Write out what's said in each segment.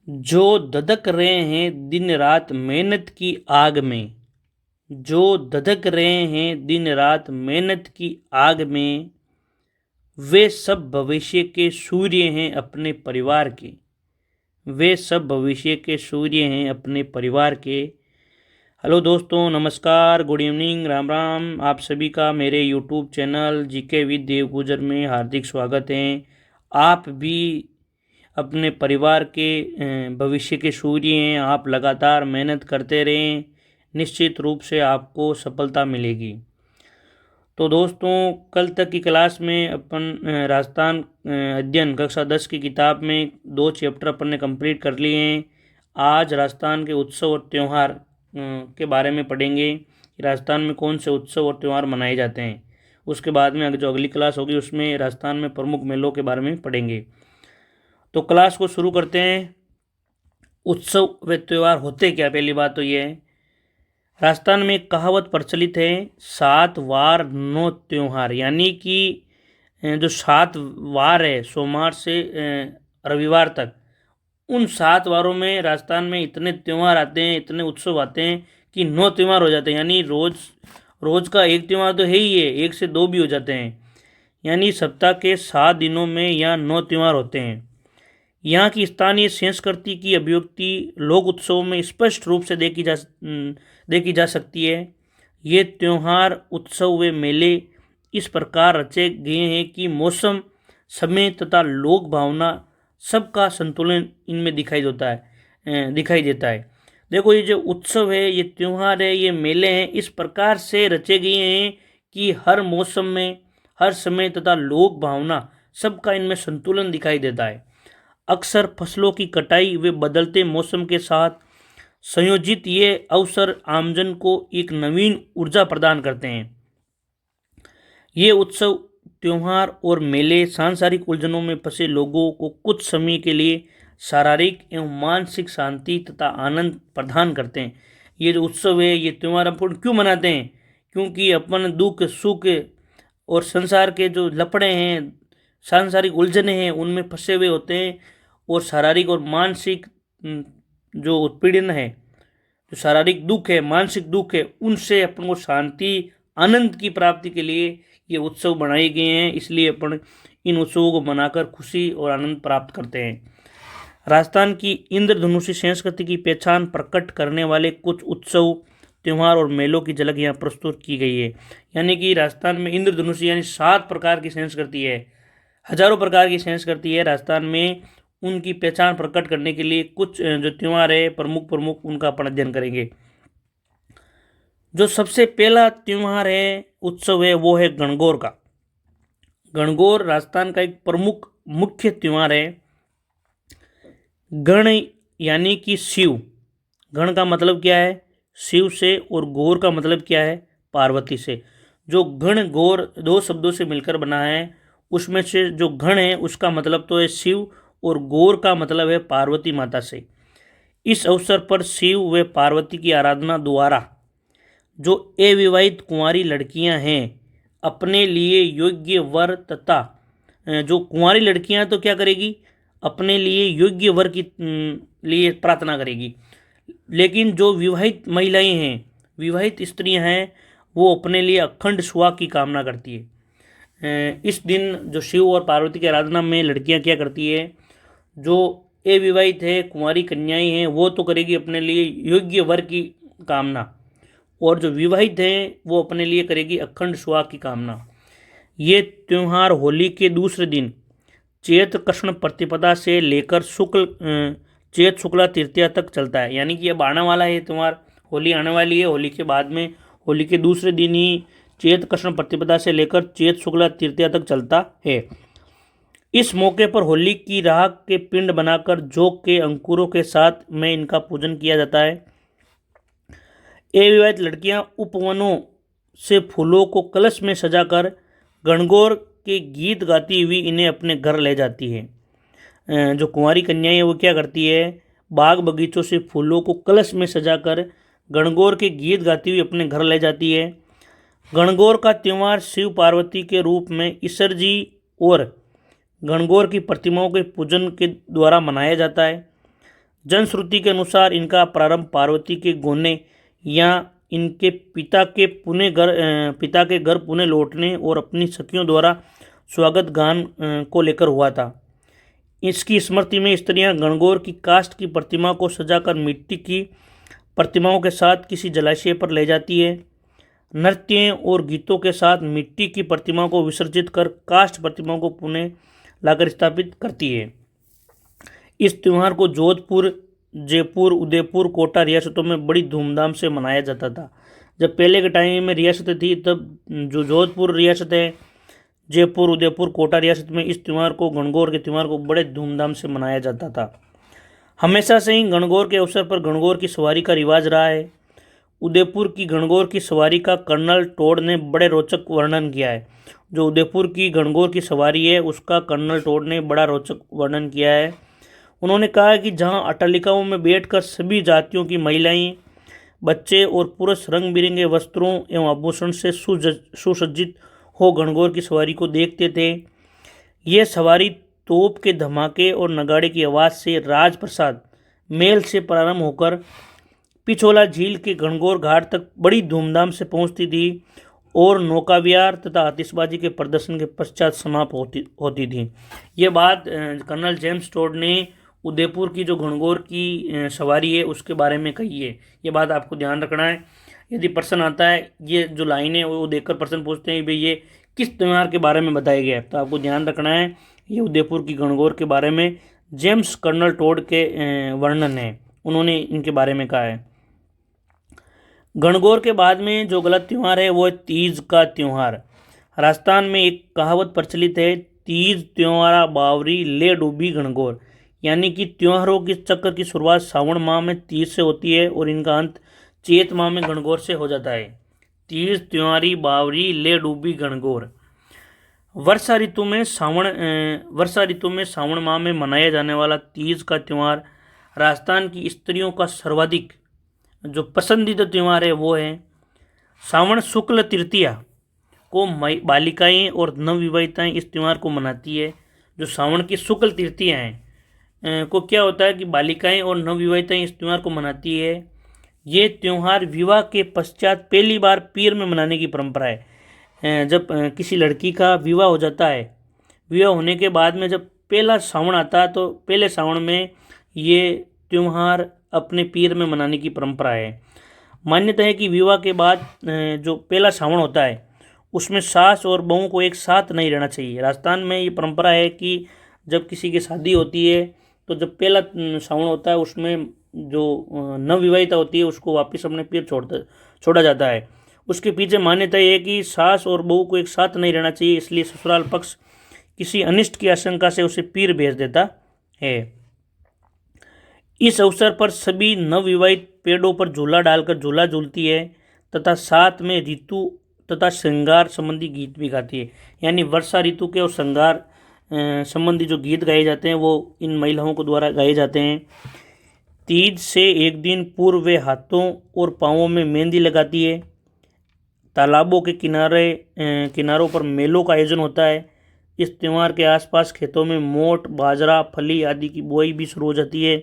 जो धधक रहे हैं दिन रात मेहनत की आग में। जो धधक रहे हैं दिन रात मेहनत की आग में, वे सब भविष्य के सूर्य हैं अपने परिवार के। वे सब भविष्य के सूर्य हैं अपने परिवार के। हेलो दोस्तों, नमस्कार, गुड इवनिंग, राम राम। आप सभी का मेरे यूट्यूब चैनल जीके विद देव गुजर में हार्दिक स्वागत है। आप भी अपने परिवार के भविष्य के सूर्य हैं। आप लगातार मेहनत करते रहें, निश्चित रूप से आपको सफलता मिलेगी। तो दोस्तों, कल तक की क्लास में अपन राजस्थान अध्ययन कक्षा 10 की किताब में 2 चैप्टर अपन ने कंप्लीट कर लिए हैं। आज राजस्थान के उत्सव और त्यौहार के बारे में पढ़ेंगे कि राजस्थान में कौन से उत्सव और त्यौहार मनाए जाते हैं। उसके बाद में जो अगली क्लास होगी उसमें राजस्थान में प्रमुख मेलों के बारे में पढ़ेंगे। तो क्लास को शुरू करते हैं। उत्सव व त्यौहार होते क्या? पहली बात तो ये है, राजस्थान में एक कहावत प्रचलित है, 7 वार 9 त्यौहार। यानी कि जो 7 वार है, सोमवार से रविवार तक, उन 7 वारों में राजस्थान में इतने त्यौहार आते हैं, इतने उत्सव आते हैं कि 9 त्यौहार हो जाते हैं। यानी रोज का एक त्यौहार तो है ही है, 1 से 2 भी हो जाते हैं। यानी सप्ताह के 7 दिनों में यहाँ 9 त्यौहार होते हैं। यहाँ की स्थानीय संस्कृति की अभिव्यक्ति लोक उत्सवों में स्पष्ट रूप से देखी जा सकती है। ये त्यौहार, उत्सव व मेले इस प्रकार रचे गए हैं कि मौसम, समय तथा लोक भावना सबका संतुलन इनमें दिखाई देता है। देखो, ये जो उत्सव है, ये त्यौहार है, ये मेले हैं, इस प्रकार से रचे गए हैं कि हर मौसम में, हर समय तथा लोक भावना सबका इनमें संतुलन दिखाई देता है। अक्सर फसलों की कटाई व बदलते मौसम के साथ संयोजित ये अवसर आमजन को एक नवीन ऊर्जा प्रदान करते हैं। ये उत्सव, त्यौहार और मेले सांसारिक उलझनों में फंसे लोगों को कुछ समय के लिए शारीरिक एवं मानसिक शांति तथा आनंद प्रदान करते हैं। ये जो उत्सव है, ये त्यौहार अपन क्यों मनाते हैं? क्योंकि अपन दुख सुख और संसार के जो लफड़े हैं, सांसारिक उलझने हैं, उनमें फंसे हुए होते हैं। और शारीरिक और मानसिक जो उत्पीड़न है, जो शारीरिक दुख है, मानसिक दुख है, उनसे अपन को शांति, आनंद की प्राप्ति के लिए ये उत्सव बनाए गए हैं। इसलिए अपन इन उत्सवों को मनाकर खुशी और आनंद प्राप्त करते हैं। राजस्थान की इंद्रधनुषी संस्कृति की पहचान प्रकट करने वाले कुछ उत्सव, त्यौहार और मेलों की झलक यहाँ प्रस्तुत की गई है। यानी कि राजस्थान में इंद्रधनुषी यानी 7 प्रकार की संस्कृति है, हजारों प्रकार की संस्कृति है राजस्थान में। उनकी पहचान प्रकट करने के लिए कुछ जो त्यौहार है प्रमुख उनका अपन अध्ययन करेंगे। जो सबसे पहला त्यौहार है, उत्सव है, वो है गणगौर का। गणगौर राजस्थान का एक प्रमुख मुख्य त्यौहार है। गण यानी कि शिव। गण का मतलब क्या है? शिव से। और गौर का मतलब क्या है? पार्वती से। जो गण गौर 2 शब्दों से मिलकर बना है, उसमें से जो गण है उसका मतलब तो है शिव, और गौर का मतलब है पार्वती माता से। इस अवसर पर शिव व पार्वती की आराधना द्वारा जो अविवाहित कुंवारी लड़कियां हैं, अपने लिए योग्य वर तथा जो कुंवारी लड़कियां तो क्या करेगी? अपने लिए योग्य वर की लिए प्रार्थना करेगी। लेकिन जो विवाहित महिलाएं हैं, विवाहित स्त्रियां हैं, वो अपने लिए अखंड सुहाग की कामना करती है। इस दिन जो शिव और पार्वती की आराधना में लड़कियां क्या करती है? जो अविवाहित है, कुंवारी कन्याएं हैं, वो तो करेगी अपने लिए योग्य वर की कामना, और जो विवाहित हैं वो अपने लिए करेगी अखंड सुहाग की कामना। ये त्यौहार होली के दूसरे दिन चैत कृष्ण प्रतिपदा से लेकर चैत शुक्ला तृतीया तक चलता है। यानी कि अब आने वाला है त्यौहार, होली आने वाली है। होली के बाद में, होली के दूसरे दिन ही चैत कृष्ण प्रतिपदा से लेकर चैत शुक्ला तृतीया तक चलता है। इस मौके पर होली की राख के पिंड बनाकर जोग के अंकुरों के साथ में इनका पूजन किया जाता है। अविवाहित लड़कियां उपवनों से फूलों को कलश में सजाकर गणगौर के गीत गाती हुई इन्हें अपने घर ले जाती है। जो कुंवारी कन्याएं वो क्या करती है? बाग बगीचों से फूलों को कलश में सजाकर गणगौर के गीत गाती हुई अपने घर ले जाती है। गणगौर का त्यौहार शिव पार्वती के रूप में ईश्वर जी और गणगौर की प्रतिमाओं के पूजन के द्वारा मनाया जाता है। जनश्रुति के अनुसार इनका प्रारंभ पार्वती के गोने या इनके पिता के घर पुणे लौटने और अपनी सखियों द्वारा स्वागत गान को लेकर हुआ था। इसकी स्मृति में स्त्रियां गणगौर की काष्ठ की प्रतिमा को सजाकर मिट्टी की प्रतिमाओं के साथ किसी जलाशय पर ले जाती है। नृत्य और गीतों के साथ मिट्टी की प्रतिमा को विसर्जित कर काष्ठ प्रतिमाओं को पुणे लाकर स्थापित करती है। इस त्यौहार को जोधपुर, जयपुर, उदयपुर, कोटा रियासतों में बड़ी धूमधाम से मनाया जाता था। जब पहले के टाइम में रियासतें थी तब जो जोधपुर रियासत है, जयपुर, उदयपुर, कोटा रियासत में इस त्यौहार को, गणगौर के त्यौहार को बड़े धूमधाम से मनाया जाता था। हमेशा से ही गणगौर के अवसर पर गणगौर की सवारी का रिवाज रहा है। उदयपुर की गणगौर की सवारी का कर्नल टोड ने बड़े रोचक वर्णन किया है। जो उदयपुर की गणगौर की सवारी है उसका कर्नल टोड ने बड़ा रोचक वर्णन किया है। उन्होंने कहा है कि जहां अट्टालिकाओं में बैठकर सभी जातियों की महिलाएं, बच्चे और पुरुष रंग बिरंगे वस्त्रों एवं आभूषण से सुसज्जित हो गणगौर की सवारी को देखते थे। यह सवारी तोप के धमाके और नगाड़े की आवाज़ से राजप्रसाद मेल से प्रारंभ होकर पिछोला झील के गणगौर घाट तक बड़ी धूमधाम से पहुंचती थी और नौकाविहार तथा आतिशबाजी के प्रदर्शन के पश्चात समाप्त होती थी। ये बात कर्नल जेम्स टोड ने उदयपुर की जो गणगौर की सवारी है उसके बारे में कही है। ये बात आपको ध्यान रखना है। यदि प्रश्न आता है, ये जो लाइन है वो देखकर प्रश्न पूछते हैं भाई ये किस त्यौहार के बारे में बताया गया है, तो आपको ध्यान रखना है ये उदयपुर की गणगौर के बारे में जेम्स कर्नल टोड के वर्णन है, उन्होंने इनके बारे में कहा है। गणगौर के बाद में जो गलत त्यौहार है वो है तीज का त्यौहार। राजस्थान में एक कहावत प्रचलित है, तीज त्योहारा बावरी ले डूबी गणगौर, यानी कि त्योहारों के चक्र की शुरुआत सावन माह में तीज से होती है और इनका अंत चैत माह में गणगौर से हो जाता है। तीज त्योहारी बावरी ले डूबी गणगौर। वर्षा ऋतु में सावन माह में मनाया जाने वाला तीज का त्यौहार राजस्थान की स्त्रियों का सर्वाधिक जो पसंदीदा त्यौहार है वो है। सावन शुक्ल तृतीया को बालिकाएं और नवविवाहिताएं इस त्यौहार को मनाती है। जो सावन की शुक्ल तृतीया है को क्या होता है कि बालिकाएं और नवविवाहिताएं इस त्यौहार को मनाती है। ये त्यौहार विवाह के पश्चात पहली बार पीर में मनाने की परंपरा है। जब किसी लड़की का विवाह हो जाता है, विवाह होने के बाद में जब पहला सावन आता है तो पहले सावन में ये त्यौहार अपने पीर में मनाने की परंपरा है। मान्यता है कि विवाह के बाद जो पहला सावन होता है उसमें सास और बहू को एक साथ नहीं रहना चाहिए। राजस्थान में ये परंपरा है कि जब किसी की शादी होती है तो जब पहला सावन होता है उसमें जो नवविवाहिता होती है उसको वापस अपने पीर छोड़ा जाता है। उसके पीछे मान्यता ये है कि सास और बहू को एक साथ नहीं रहना चाहिए, इसलिए ससुराल पक्ष किसी अनिष्ट की आशंका से उसे पीर भेज देता है। इस अवसर पर सभी नवविवाहित पेड़ों पर झूला डालकर झूला झूलती है तथा साथ में ऋतु तथा श्रृंगार संबंधी गीत भी गाती है। यानी वर्षा ऋतु के और श्रृंगार संबंधी जो गीत गाए जाते हैं वो इन महिलाओं को द्वारा गाए जाते हैं। तीज से एक दिन पूर्व वे हाथों और पाँवों में मेहंदी लगाती है। तालाबों के किनारों पर मेलों का आयोजन होता है। इस त्यौहार के आसपास खेतों में मोट, बाजरा, फली आदि की बुआई भी शुरू हो जाती है।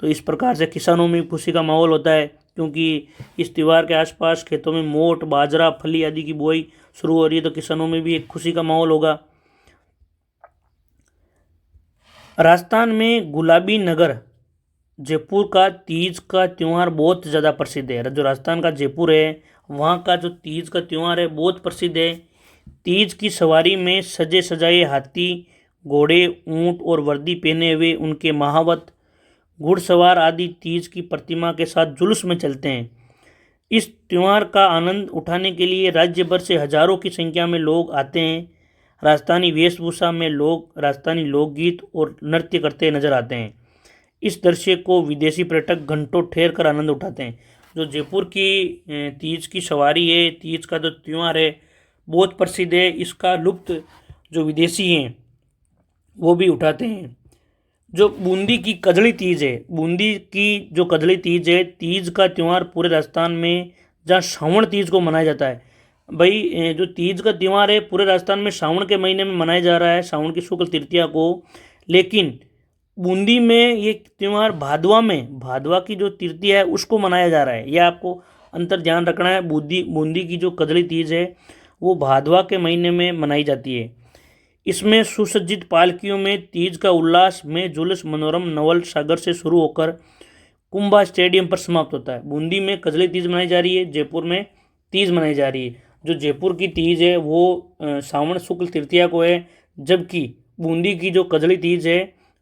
तो इस प्रकार से किसानों में खुशी का माहौल होता है, क्योंकि इस त्यौहार के आसपास खेतों में मोट, बाजरा, फली आदि की बुआई शुरू हो रही है, तो किसानों में भी एक खुशी का माहौल होगा। राजस्थान में गुलाबी नगर जयपुर का तीज का त्यौहार बहुत ज़्यादा प्रसिद्ध है। जो राजस्थान का जयपुर है वहाँ का जो तीज का त्यौहार है बहुत प्रसिद्ध है। तीज की सवारी में सजे सजाए हाथी, घोड़े, ऊंट और वर्दी पहने हुए उनके महावत, घुड़सवार आदि तीज की प्रतिमा के साथ जुलूस में चलते हैं। इस त्यौहार का आनंद उठाने के लिए राज्य भर से हजारों की संख्या में लोग आते हैं। राजस्थानी वेशभूषा में लोग राजस्थानी लोकगीत और नृत्य करते नजर आते हैं। इस दृश्य को विदेशी पर्यटक घंटों ठहर कर आनंद उठाते हैं। जो जयपुर की तीज की सवारी है, तीज का जो त्यौहार है बहुत प्रसिद्ध है। इसका लुत्फ जो विदेशी हैं वो भी उठाते हैं। जो बूंदी की कजली तीज है, बूंदी की जो कजली तीज है, तीज का त्यौहार पूरे राजस्थान में जहाँ श्रावण तीज को मनाया जाता है। भाई जो तीज का त्यौहार है पूरे राजस्थान में श्रावण के महीने में मनाया जा रहा है, श्रावण की शुक्ल तृतीया को। लेकिन बूंदी में ये त्यौहार भादवा की जो तृतीया है उसको मनाया जा रहा है। यह आपको अंतर ध्यान रखना है। बूंदी की जो कजली तीज है वो भादवा के महीने में मनाई जाती है। इसमें सुसज्जित पालकियों में तीज का उल्लास में जुलूस मनोरम नवल सागर से शुरू होकर कुंभा स्टेडियम पर समाप्त होता है। बूंदी में कजली तीज मनाई जा रही है, जयपुर में तीज मनाई जा रही है। जो जयपुर की तीज है वो सावन शुक्ल तृतीया को है, जबकि बूंदी की जो कजली तीज है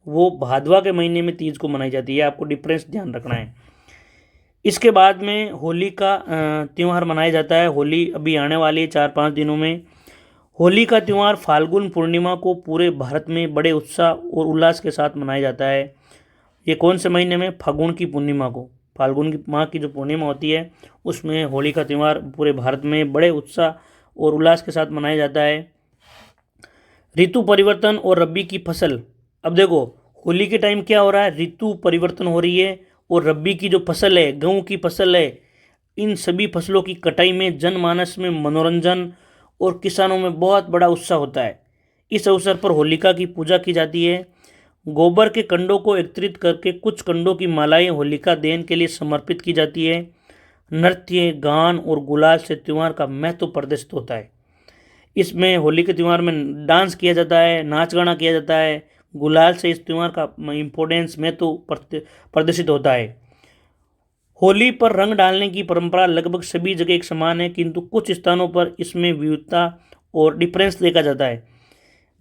वो भादवा के महीने में तीज को मनाई जाती है। आपको डिफरेंस ध्यान रखना है। इसके बाद में होली का त्यौहार मनाया जाता है। होली अभी आने वाली है 4-5 दिनों में। होली का त्यौहार फाल्गुन पूर्णिमा को पूरे भारत में बड़े उत्साह और उल्लास के साथ मनाया जाता है। ये कौन से महीने में? फाल्गुन की पूर्णिमा को। फाल्गुन की माह की जो पूर्णिमा होती है उसमें होली का त्यौहार पूरे भारत में बड़े उत्साह और उल्लास के साथ मनाया जाता है। ऋतु परिवर्तन और रबी की फसल। अब देखो होली के टाइम क्या हो रहा है, ऋतु परिवर्तन हो रही है और रबी की जो फसल है, गेहूं की फसल है, इन सभी फसलों की कटाई में जनमानस में मनोरंजन और किसानों में बहुत बड़ा उत्साह होता है। इस अवसर पर होलिका की पूजा की जाती है। गोबर के कंडों को एकत्रित करके कुछ कंडों की मालाएं होलिका दहन के लिए समर्पित की जाती है। नृत्य, गान और गुलाल से त्यौहार का महत्व प्रदर्शित होता है। इसमें होली के त्यौहार में डांस किया जाता है, नाच गाना किया जाता है। गुलाल से इस त्यौहार का इम्पोर्टेंस महत्व प्रदर्शित होता है। होली पर रंग डालने की परंपरा लगभग सभी जगह एक समान है, किंतु कुछ स्थानों पर इसमें विविधता और डिफरेंस देखा जाता है।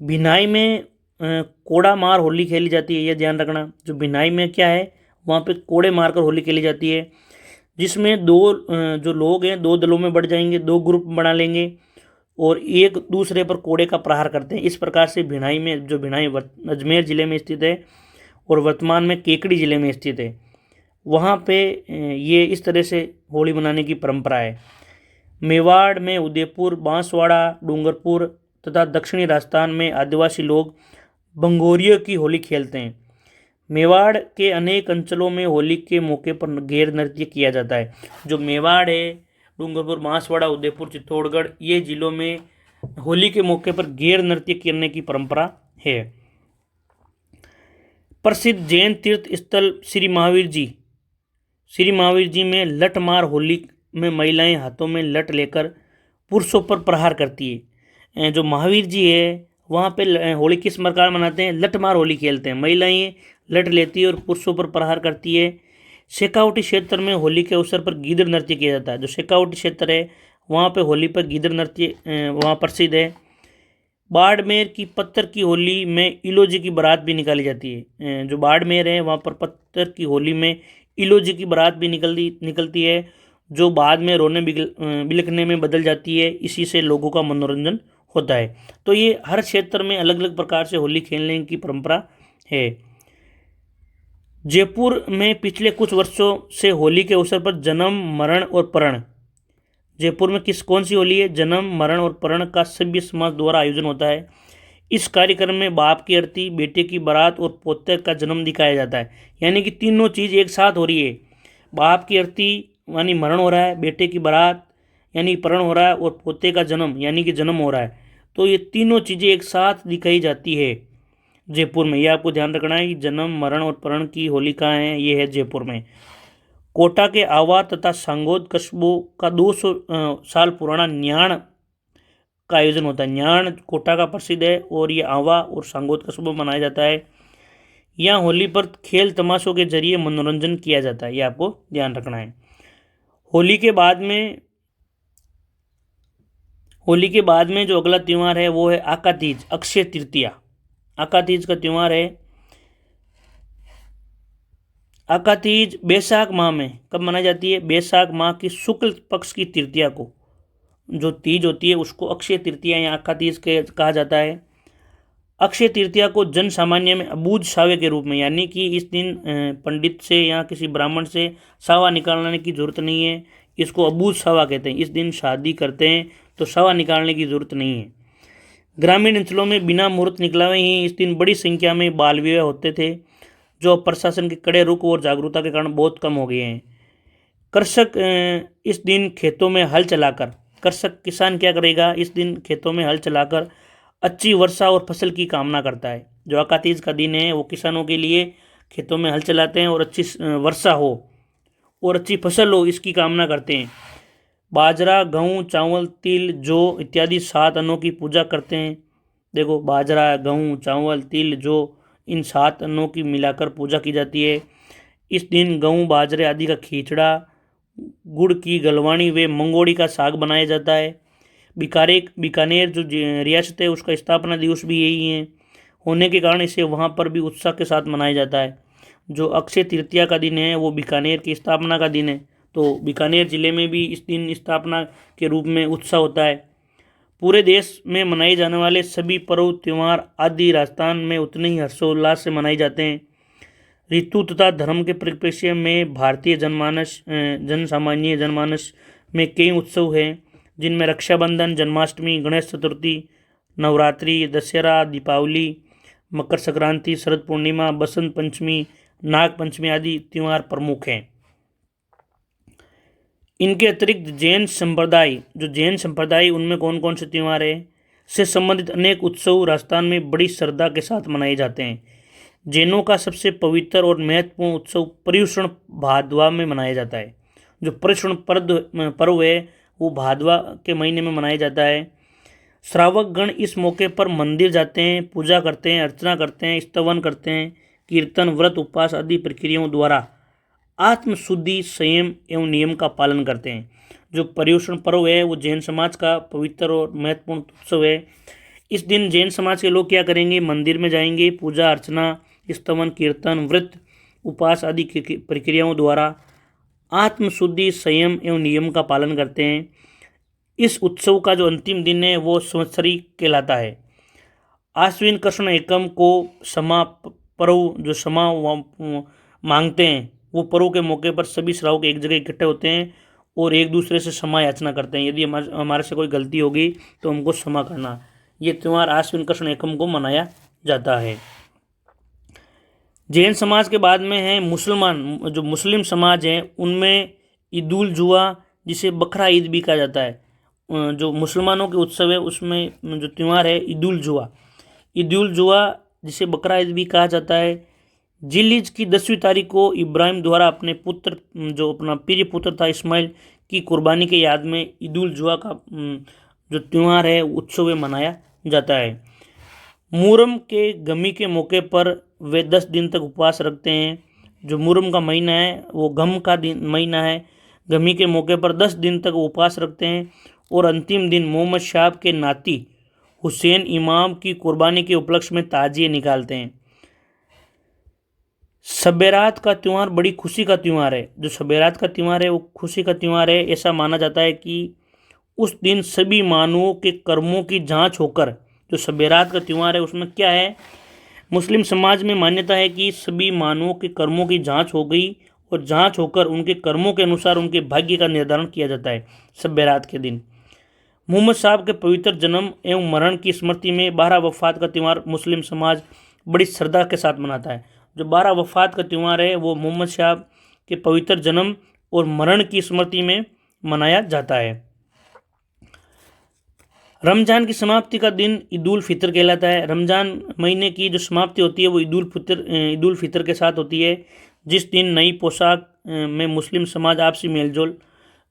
भिनाई में कोड़ा मार होली खेली जाती है, यह ध्यान रखना। जो भिनाई में क्या है, वहाँ पे कोड़े मारकर होली खेली जाती है, जिसमें जो लोग हैं 2 दलों में बढ़ जाएंगे, 2 ग्रुप बना लेंगे और एक दूसरे पर कोड़े का प्रहार करते हैं। इस प्रकार से भिनाई में, जो भिनाई अजमेर ज़िले में स्थित है और वर्तमान में केकड़ी ज़िले में स्थित है, वहाँ पे ये इस तरह से होली मनाने की परंपरा है। मेवाड़ में उदयपुर, बांसवाड़ा, डूंगरपुर तथा दक्षिणी राजस्थान में आदिवासी लोग भंगोरियों की होली खेलते हैं। मेवाड़ के अनेक अंचलों में होली के मौके पर गैर नृत्य किया जाता है। जो मेवाड़ है, डूंगरपुर, बांसवाड़ा, उदयपुर, चित्तौड़गढ़, ये जिलों में होली के मौके पर गैर नृत्य करने की परंपरा है। प्रसिद्ध जैन तीर्थ स्थल श्री महावीर जी में लठमार होली में महिलाएं हाथों में लठ लेकर पुरुषों पर प्रहार करती है। जो महावीर जी है वहाँ पे होली किस प्रकार मनाते हैं? लठमार होली खेलते हैं। महिलाएं लठ लेती है और पुरुषों पर प्रहार करती है। शेखावटी क्षेत्र में होली के अवसर पर गीदड़ नृत्य किया जाता है। जो शेखावटी क्षेत्र है वहाँ पे होली पर गीदड़ नृत्य वहाँ प्रसिद्ध है। बाड़मेर की पत्थर की होली में इलोजी की बारात भी निकाली जाती है। जो बाड़मेर है वहाँ पर पत्थर की होली में इलोजी की बारात भी निकलती है, जो बाद में रोने बिलखने में बदल जाती है। इसी से लोगों का मनोरंजन होता है। तो ये हर क्षेत्र में अलग अलग प्रकार से होली खेलने की परंपरा है। जयपुर में पिछले कुछ वर्षों से होली के अवसर पर जन्म, मरण और परण, जयपुर में कौन सी होली है? जन्म, मरण और परण का सभ्य समाज द्वारा आयोजन होता है। इस कार्यक्रम में बाप की आरती, बेटे की बारात और पोते का जन्म दिखाया जाता है। यानी कि तीनों चीज़ एक साथ हो रही है। बाप की आरती यानी मरण हो रहा है, बेटे की बारात यानी परण हो रहा है और पोते का जन्म यानी कि जन्म हो रहा है। तो ये तीनों चीज़ें एक साथ दिखाई जाती है जयपुर में। यह आपको ध्यान रखना है कि जन्म, मरण और परण की होली कहाँ है? ये है जयपुर में। कोटा के आवा तथा सांगोद कस्बों का 200 साल पुराना न्याण का आयोजन होता है। न्याण कोटा का प्रसिद्ध है और ये आवा और सांगोद कस्बों में मनाया जाता है। यहाँ होली पर खेल तमाशों के जरिए मनोरंजन किया जाता है, ये आपको ध्यान रखना है। होली के बाद में जो अगला त्यौहार है वो है आका तीज, अक्षय तृतीया। आका तीज का त्यौहार है। आका तीज बैसाख माह में कब मनाई जाती है? बैसाख माह की शुक्ल पक्ष की तृतीया को जो तीज होती है उसको अक्षय तृतीया या आका तीज कहा जाता है। अक्षय तृतीया को जन सामान्य में अबूझ सावे के रूप में, यानी कि इस दिन पंडित से या किसी ब्राह्मण से सावा निकालने की जरूरत नहीं है, इसको अबूझ सावा कहते हैं। इस दिन शादी करते हैं तो सावा निकालने की जरूरत नहीं है। ग्रामीण अंचलों में बिना मुहूर्त निकलावे ही इस दिन बड़ी संख्या में बाल विवाह होते थे, जो प्रशासन के कड़े रुख और जागरूकता के कारण बहुत कम हो गए हैं। कृषक इस दिन खेतों में हल चलाकर, किसान क्या करेगा? इस दिन खेतों में हल चलाकर अच्छी वर्षा और फसल की कामना करता है। जो आका तीज का दिन है वो किसानों के लिए खेतों में हल चलाते हैं और अच्छी वर्षा हो और अच्छी फसल हो इसकी कामना करते हैं। बाजरा, गेहूँ, चावल, तिल, जौ इत्यादि 7 अन्नों की पूजा करते हैं। देखो, बाजरा, गेहूँ, चावल, तिल, जौ, इन 7 अन्नों की मिलाकर पूजा की जाती है। इस दिन गेहूँ, बाजरे आदि का खींचड़ा, गुड़ की गलवानी व मंगोड़ी का साग बनाया जाता है। बीकानेर जो रियासत है उसका स्थापना दिवस भी यही है होने के कारण इसे वहाँ पर भी उत्साह के साथ मनाया जाता है। जो अक्षय तृतीया का दिन है वो बीकानेर की स्थापना का दिन है, तो बीकानेर ज़िले में भी इस दिन स्थापना के रूप में उत्साह होता है। पूरे देश में मनाए जाने वाले सभी पर्व त्यौहार आदि राजस्थान में उतने ही हर्षोल्लास से मनाए जाते हैं। ऋतु तथा धर्म के परिप्रेक्ष्य में भारतीय जनमानस में कई उत्सव हैं जिनमें रक्षाबंधन, जन्माष्टमी, गणेश चतुर्थी, नवरात्रि, दशहरा, दीपावली, मकर संक्रांति, शरद पूर्णिमा, बसंत पंचमी, नाग पंचमी आदि त्यौहार प्रमुख हैं। इनके अतिरिक्त जैन संप्रदाय उनमें कौन कौन से त्यौहार है से संबंधित अनेक उत्सव राजस्थान में बड़ी श्रद्धा के साथ मनाए जाते हैं। जैनों का सबसे पवित्र और महत्वपूर्ण उत्सव पर्युषण भादवा में मनाया जाता है। जो पर्युषण पर्व है वो भादवा के महीने में मनाया जाता है। श्रावक गण इस मौके पर मंदिर जाते हैं, पूजा करते हैं, अर्चना करते हैं, स्तवन करते हैं, कीर्तन, व्रत, उपवास आदि प्रक्रियाओं द्वारा आत्मशुद्धि, संयम एवं नियम का पालन करते हैं। जो पर्युषण पर्व है वो जैन समाज का पवित्र और महत्वपूर्ण उत्सव है। इस दिन जैन समाज के लोग क्या करेंगे, मंदिर में जाएंगे, पूजा अर्चना, स्तवन, कीर्तन, व्रत, उपवास आदि की प्रक्रियाओं द्वारा आत्मशुद्धि, संयम एवं नियम का पालन करते हैं। इस उत्सव का जो अंतिम दिन है वो संवत्सरी कहलाता है। आश्विन कृष्ण एकम को क्षमा पर्व जो क्षमा मांगते हैं वो पर्व के मौके पर सभी श्रावक एक जगह इकट्ठे होते हैं और एक दूसरे से क्षमा याचना करते हैं। यदि हमारे से कोई गलती होगी तो हमको क्षमा करना। ये त्यौहार आश्विन कृष्ण एकम को मनाया जाता है। जैन समाज के बाद में है मुसलमान। जो मुस्लिम समाज है उनमें ईद उल जुहा जिसे बकरा ईद भी कहा जाता है, जो मुसलमानों के उत्सव है उसमें जो त्यौहार है ईद उल जुहा जिसे बकरा ईद भी कहा जाता है। जिलहिज की 10वीं तारीख को इब्राहिम द्वारा अपने पुत्र जो अपना प्रिय पुत्र था इस्माइल की कुर्बानी के याद में ईद उल जुहा का जो त्यौहार है उत्सव मनाया जाता है। मुहर्रम के गमी के मौके पर वे 10 दिन तक उपवास रखते हैं। जो मुहर्रम का महीना है वो गम का महीना है। गमी के मौके पर 10 दिन तक उपवास रखते हैं और अंतिम दिन मोहम्मद शाह के नाती हुसैन इमाम की कुर्बानी के उपलक्ष्य में ताजिए निकालते हैं। शब-ए-रात का त्यौहार बड़ी खुशी का त्यौहार है। जो शब-ए-रात का त्यौहार है वो खुशी का त्यौहार है। ऐसा माना जाता है कि उस दिन सभी मानवों के कर्मों की जांच होकर, जो शब-ए-रात का त्यौहार है उसमें क्या है, मुस्लिम समाज में मान्यता है कि सभी मानवों के कर्मों की जांच हो गई और जांच होकर उनके कर्मों के अनुसार उनके भाग्य का निर्धारण किया जाता है। शब-ए-रात के दिन मोहम्मद साहब के पवित्र जन्म एवं मरण की स्मृति में 12 वफ़ात का त्यौहार मुस्लिम समाज बड़ी श्रद्धा के साथ मनाता है। जो 12 वफ़ात का त्यौहार है वो मोहम्मद साहब के पवित्र जन्म और मरण की स्मृति में मनाया जाता है। रमज़ान की समाप्ति का दिन ईद उल फितर कहलाता है। रमज़ान महीने की जो समाप्ति होती है वो ईद उल फितर के साथ होती है, जिस दिन नई पोशाक में मुस्लिम समाज आपसी मेलजोल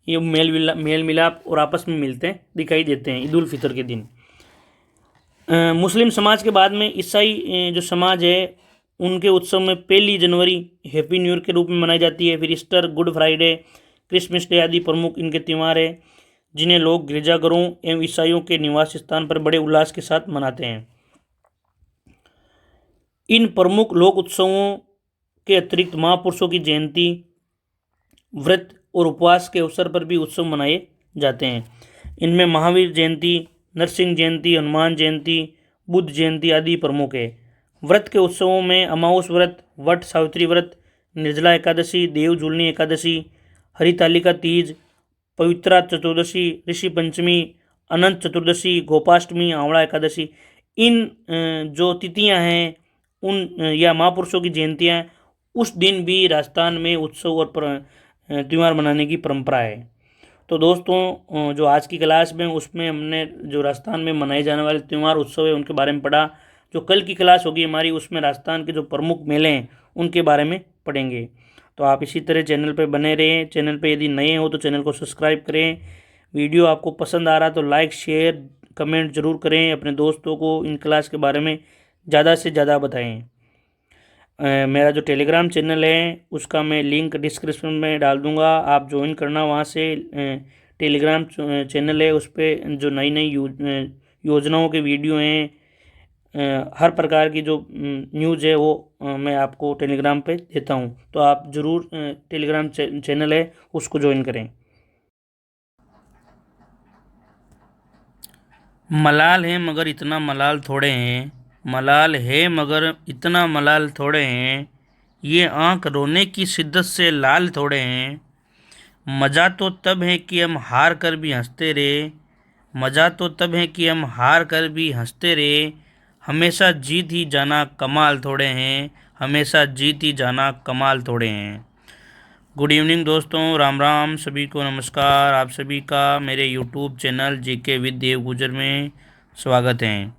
ये मेल मिलाप और आपस में मिलते हैं दिखाई देते हैं ईद उल फितर के दिन। मुस्लिम समाज के बाद में ईसाई जो समाज है उनके उत्सव में 1 जनवरी हैप्पी न्यू ईयर के रूप में मनाई जाती है। फिर Easter, good Friday, Christmas day आदि प्रमुख इनके त्यौहार है जिन्हें लोग गिरजाघरों एवं ईसाइयों के निवास स्थान पर बड़े उल्लास के साथ मनाते हैं। इन प्रमुख लोक उत्सवों के अतिरिक्त महापुरुषों की जयंती, व्रत और उपवास के अवसर पर भी उत्सव मनाए जाते हैं। इनमें महावीर जयंती, नरसिंह जयंती, हनुमान जयंती, बुद्ध जयंती आदि प्रमुख है। व्रत के उत्सवों में अमावस व्रत, वट सावित्री व्रत, निर्जला एकादशी, देव झूलनी एकादशी, हरितालिका तीज, पवित्रा चतुर्दशी, ऋषि पंचमी, अनंत चतुर्दशी, गोपाष्टमी, आंवला एकादशी, इन जो तिथियां हैं उन या महापुरुषों की जयंतियां उस दिन भी राजस्थान में उत्सव और त्यौहार मनाने की परंपरा है। तो दोस्तों जो आज की क्लास में उसमें हमने जो राजस्थान में मनाए जाने वाले त्यौहार उत्सव है उनके बारे में पढ़ा। जो कल की क्लास होगी हमारी उसमें राजस्थान के जो प्रमुख मेले हैं उनके बारे में पढ़ेंगे। तो आप इसी तरह चैनल पे बने रहें। चैनल पे यदि नए हो तो चैनल को सब्सक्राइब करें। वीडियो आपको पसंद आ रहा तो लाइक शेयर कमेंट ज़रूर करें। अपने दोस्तों को इन क्लास के बारे में ज़्यादा से ज़्यादा बताएं। मेरा जो टेलीग्राम चैनल है उसका मैं लिंक डिस्क्रिप्शन में डाल दूंगा, आप ज्वाइन करना वहाँ से। टेलीग्राम चैनल है उस पर जो नई नई योजनाओं के वीडियो हैं, हर प्रकार की जो न्यूज़ है वो मैं आपको टेलीग्राम पे देता हूँ। तो आप ज़रूर टेलीग्राम चैनल है उसको ज्वाइन करें। मलाल है मगर इतना मलाल थोड़े हैं, मलाल है मगर इतना मलाल थोड़े हैं, ये आँख रोने की शिद्दत से लाल थोड़े हैं। मज़ा तो तब है कि हम हार कर भी हंसते रहे, मज़ा तो तब है कि हम हार कर भी हंसते रहे। हमेशा जीत ही जाना कमाल थोड़े हैं, हमेशा जीत ही जाना कमाल थोड़े हैं। गुड इवनिंग दोस्तों, राम राम सभी को, नमस्कार। आप सभी का मेरे यूट्यूब चैनल जीके विद देव गुजर में स्वागत है।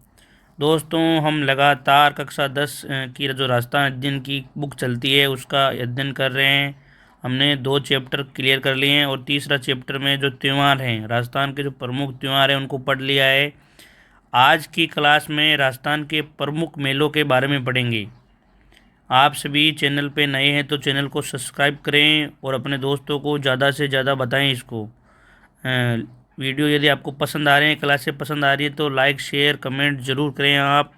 दोस्तों हम लगातार कक्षा 10 की जो राजस्थान अध्ययन की बुक चलती है उसका अध्ययन कर रहे हैं। हमने 2 चैप्टर क्लियर कर लिए हैं और तीसरा चैप्टर में जो त्यौहार हैं, राजस्थान के जो प्रमुख त्यौहार हैं उनको पढ़ लिया है। आज की क्लास में राजस्थान के प्रमुख मेलों के बारे में पढ़ेंगे। आप सभी चैनल पे नए हैं तो चैनल को सब्सक्राइब करें और अपने दोस्तों को ज़्यादा से ज़्यादा बताएं इसको। वीडियो यदि आपको पसंद आ रहे हैं, क्लासें पसंद आ रही है तो लाइक शेयर कमेंट ज़रूर करें। आप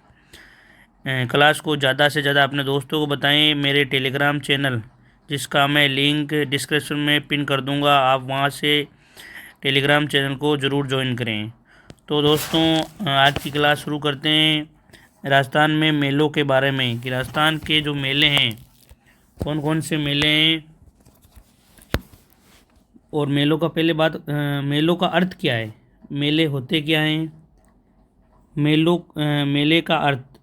क्लास को ज़्यादा से ज़्यादा अपने दोस्तों को बताएं। मेरे टेलीग्राम चैनल जिसका मैं लिंक डिस्क्रिप्शन में पिन कर दूंगा, आप वहां से टेलीग्राम चैनल को ज़रूर ज्वाइन करें। तो दोस्तों आज की क्लास शुरू करते हैं राजस्थान में मेलों के बारे में कि राजस्थान के जो मेले हैं कौन कौन से मेले हैं और मेलों का पहले बात मेलों का अर्थ क्या है, मेले होते क्या हैं। मेले का अर्थ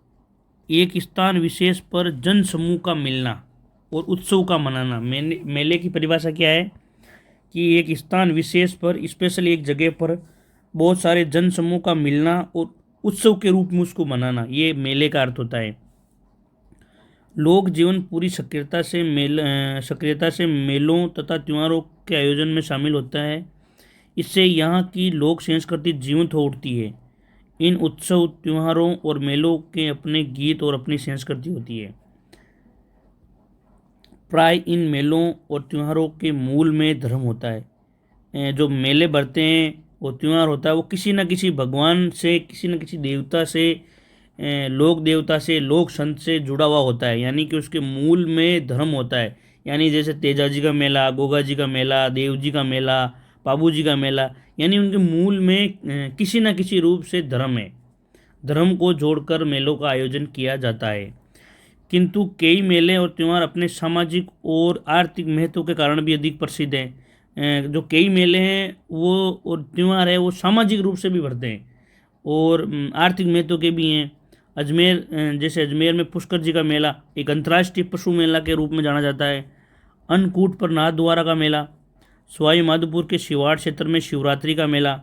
एक स्थान विशेष पर जन समूह का मिलना और उत्सव का मनाना। मेले की परिभाषा क्या है कि एक स्थान विशेष पर स्पेशल एक जगह पर बहुत सारे जन समूह का मिलना और उत्सव के रूप में उसको मनाना, ये मेले का अर्थ होता है। लोक जीवन पूरी सक्रियता से मेलों तथा त्योहारों के आयोजन में शामिल होता है। इससे यहाँ की लोक संस्कृति जीवंत हो उठती है। इन उत्सव त्योहारों और मेलों के अपने गीत और अपनी संस्कृति होती है। प्राय इन मेलों और त्योहारों के मूल में धर्म होता है। जो मेले भरते हैं वो त्यौहार होता है वो किसी न किसी भगवान से, किसी न किसी देवता से, लोक देवता से, लोक संत से जुड़ा हुआ होता है, यानी कि उसके मूल में धर्म होता है। यानी जैसे तेजा जी का मेला, गोगा जी का मेला, देव जी का मेला, बाबू जी का मेला, यानी उनके मूल में किसी न किसी रूप से धर्म है। धर्म को जोड़कर मेलों का आयोजन किया जाता है। किंतु कई मेले और त्यौहार अपने सामाजिक और आर्थिक महत्व के कारण भी अधिक प्रसिद्ध हैं। जो कई मेले हैं वो और त्यौहार है वो सामाजिक रूप से भी भरते हैं और आर्थिक महत्व के भी हैं। जैसे अजमेर में पुष्कर जी का मेला एक अंतर्राष्ट्रीय पशु मेला के रूप में जाना जाता है। अन्नकूट पर नाथ द्वारा का मेला, सवाई माधोपुर के शिवाड़ क्षेत्र में शिवरात्रि का मेला,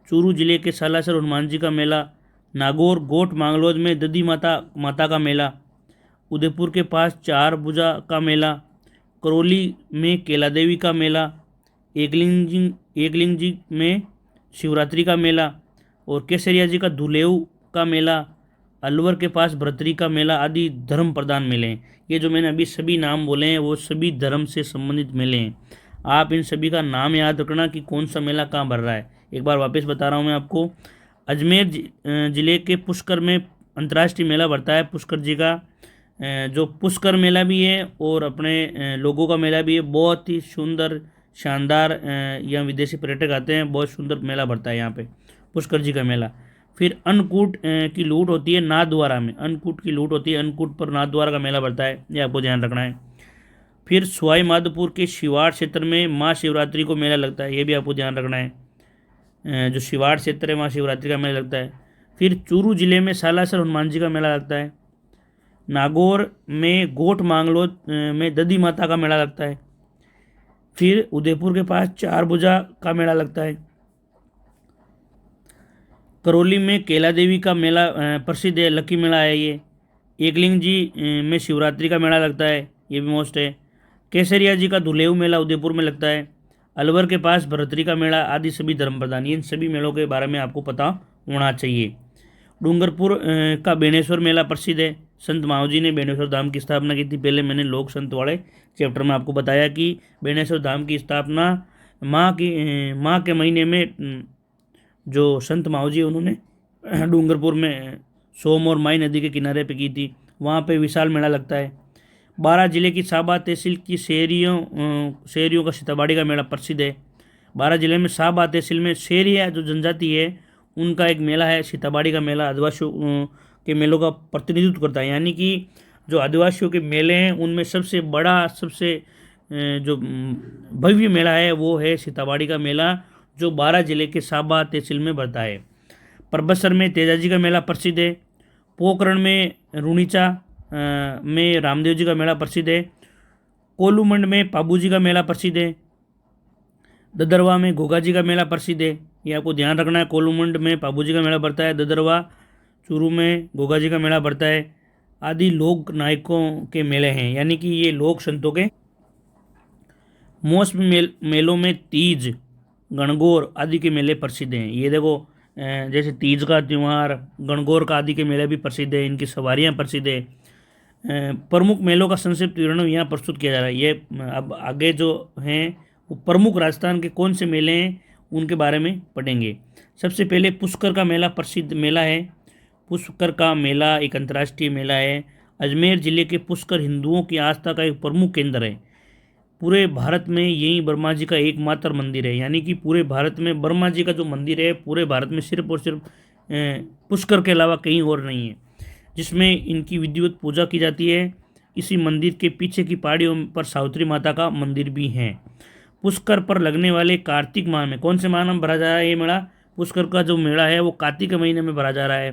चूरू जिले के सालासर हनुमान जी का मेला, नागौर गोट मांगलोद में दधी माता का मेला, उदयपुर के पास चार भुजा का मेला, करौली में केला देवी का मेला, एकलिंग जी में शिवरात्रि का मेला और केसरिया जी का धुलेऊ का मेला, अलवर के पास भरतरी का मेला आदि धर्म प्रधान मेले हैं। ये जो मैंने अभी सभी नाम बोले हैं वो सभी धर्म से संबंधित मेले हैं। आप इन सभी का नाम याद रखना कि कौन सा मेला कहाँ भर रहा है। एक बार वापस बता रहा हूँ मैं आपको। अजमेर जिले के पुष्कर में अंतर्राष्ट्रीय मेला भरता है पुष्कर जी का, जो पुष्कर मेला भी है और अपने लोगों का मेला भी है। बहुत ही सुंदर शानदार, यहाँ विदेशी पर्यटक आते हैं, बहुत सुंदर मेला भरता है यहाँ पे पुष्कर जी का मेला। फिर अन्नकूट की लूट होती है नाथद्वारा में, अन्नकूट की लूट होती है, अन्नकूट पर नाथद्वारा का मेला भरता है, ये आपको ध्यान रखना है। फिर सवाई माधोपुर के शिवाड़ क्षेत्र में महाशिवरात्रि को मेला लगता है, ये भी आपको ध्यान रखना है। जो शिवाड़ क्षेत्र है वहाँ शिवरात्रि का मेला लगता है। फिर चूरू जिले में सालासर हनुमान जी का मेला लगता है। नागौर में गोट मांगलोद में दधी माता का मेला लगता है। फिर उदयपुर के पास चार भुजा का मेला लगता है। करौली में कैला देवी का मेला प्रसिद्ध है, लकी मेला है ये। एकलिंग जी में शिवरात्रि का मेला लगता है, ये भी मोस्ट है। केसरिया जी का धुलेऊ मेला उदयपुर में लगता है। अलवर के पास भरतरी का मेला आदि सभी धर्म प्रधान, इन सभी मेलों के बारे में आपको पता होना चाहिए। डूंगरपुर का बेणेश्वर मेला प्रसिद्ध है। संत मावजी ने बेणेश्वर धाम की स्थापना की थी। पहले मैंने लोक संत वाले चैप्टर में आपको बताया कि बेणेश्वर धाम की स्थापना माह के महीने में जो संत मावजी उन्होंने डूंगरपुर में सोम और माई नदी के किनारे पे की थी। वहाँ पे विशाल मेला लगता है। बारां जिले की साबा तहसील की शहरियों का सीताबाड़ी का मेला प्रसिद्ध है। बारां जिले में साबा तहसील में शहरिया जो जनजाति है उनका एक मेला है सीताबाड़ी का मेला, आदिवासियों के मेलों का प्रतिनिधित्व करता है। यानी कि जो आदिवासियों के मेले हैं उनमें सबसे बड़ा, सबसे जो भव्य मेला है वो है सीताबाड़ी का मेला, जो बारां जिले के साबा तहसील में बढ़ता है। परबसर में तेजाजी का मेला प्रसिद्ध है। पोखरण में रूणीचा में रामदेव जी का मेला प्रसिद्ध है। कोलूमंड में पाबू जी का मेला प्रसिद्ध है। ददरवा में घोघा जी का मेला प्रसिद्ध है, ये आपको ध्यान रखना है। कोलूमंड में पाबू जी का मेला बढ़ता है, ददरवा चूरू में घोघा जी का मेला बढ़ता है। आदि लोक नायकों के मेले हैं, यानी कि ये लोक संतों के। मौसमी मेलों में तीज, गणगौर आदि के मेले प्रसिद्ध हैं। ये देखो जैसे तीज का त्यौहार, गणगौर का आदि के मेले भी प्रसिद्ध है, इनकी सवारियाँ प्रसिद्ध है। प्रमुख मेलों का संक्षिप्त विवरण यहाँ प्रस्तुत किया जा रहा है। ये अब आगे जो हैं वो प्रमुख राजस्थान के कौन से मेले हैं उनके बारे में पढ़ेंगे। सबसे पहले पुष्कर का मेला प्रसिद्ध मेला है। पुष्कर का मेला एक अंतर्राष्ट्रीय मेला है। अजमेर जिले के पुष्कर हिंदुओं की आस्था का एक प्रमुख केंद्र है। पूरे भारत में यही ब्रह्मा जी का एकमात्र मंदिर है, यानी कि पूरे भारत में ब्रह्मा जी का जो मंदिर है पूरे भारत में सिर्फ और सिर्फ पुष्कर के अलावा कहीं और नहीं है, जिसमें इनकी विधिवत पूजा की जाती है। इसी मंदिर के पीछे की पहाड़ियों पर सावित्री माता का मंदिर भी है। पुष्कर पर लगने वाले कार्तिक माह में, कौन से माह में भरा जा रहा है ये मेला? पुष्कर का जो मेला है वो कार्तिक के महीने में भरा जा रहा है।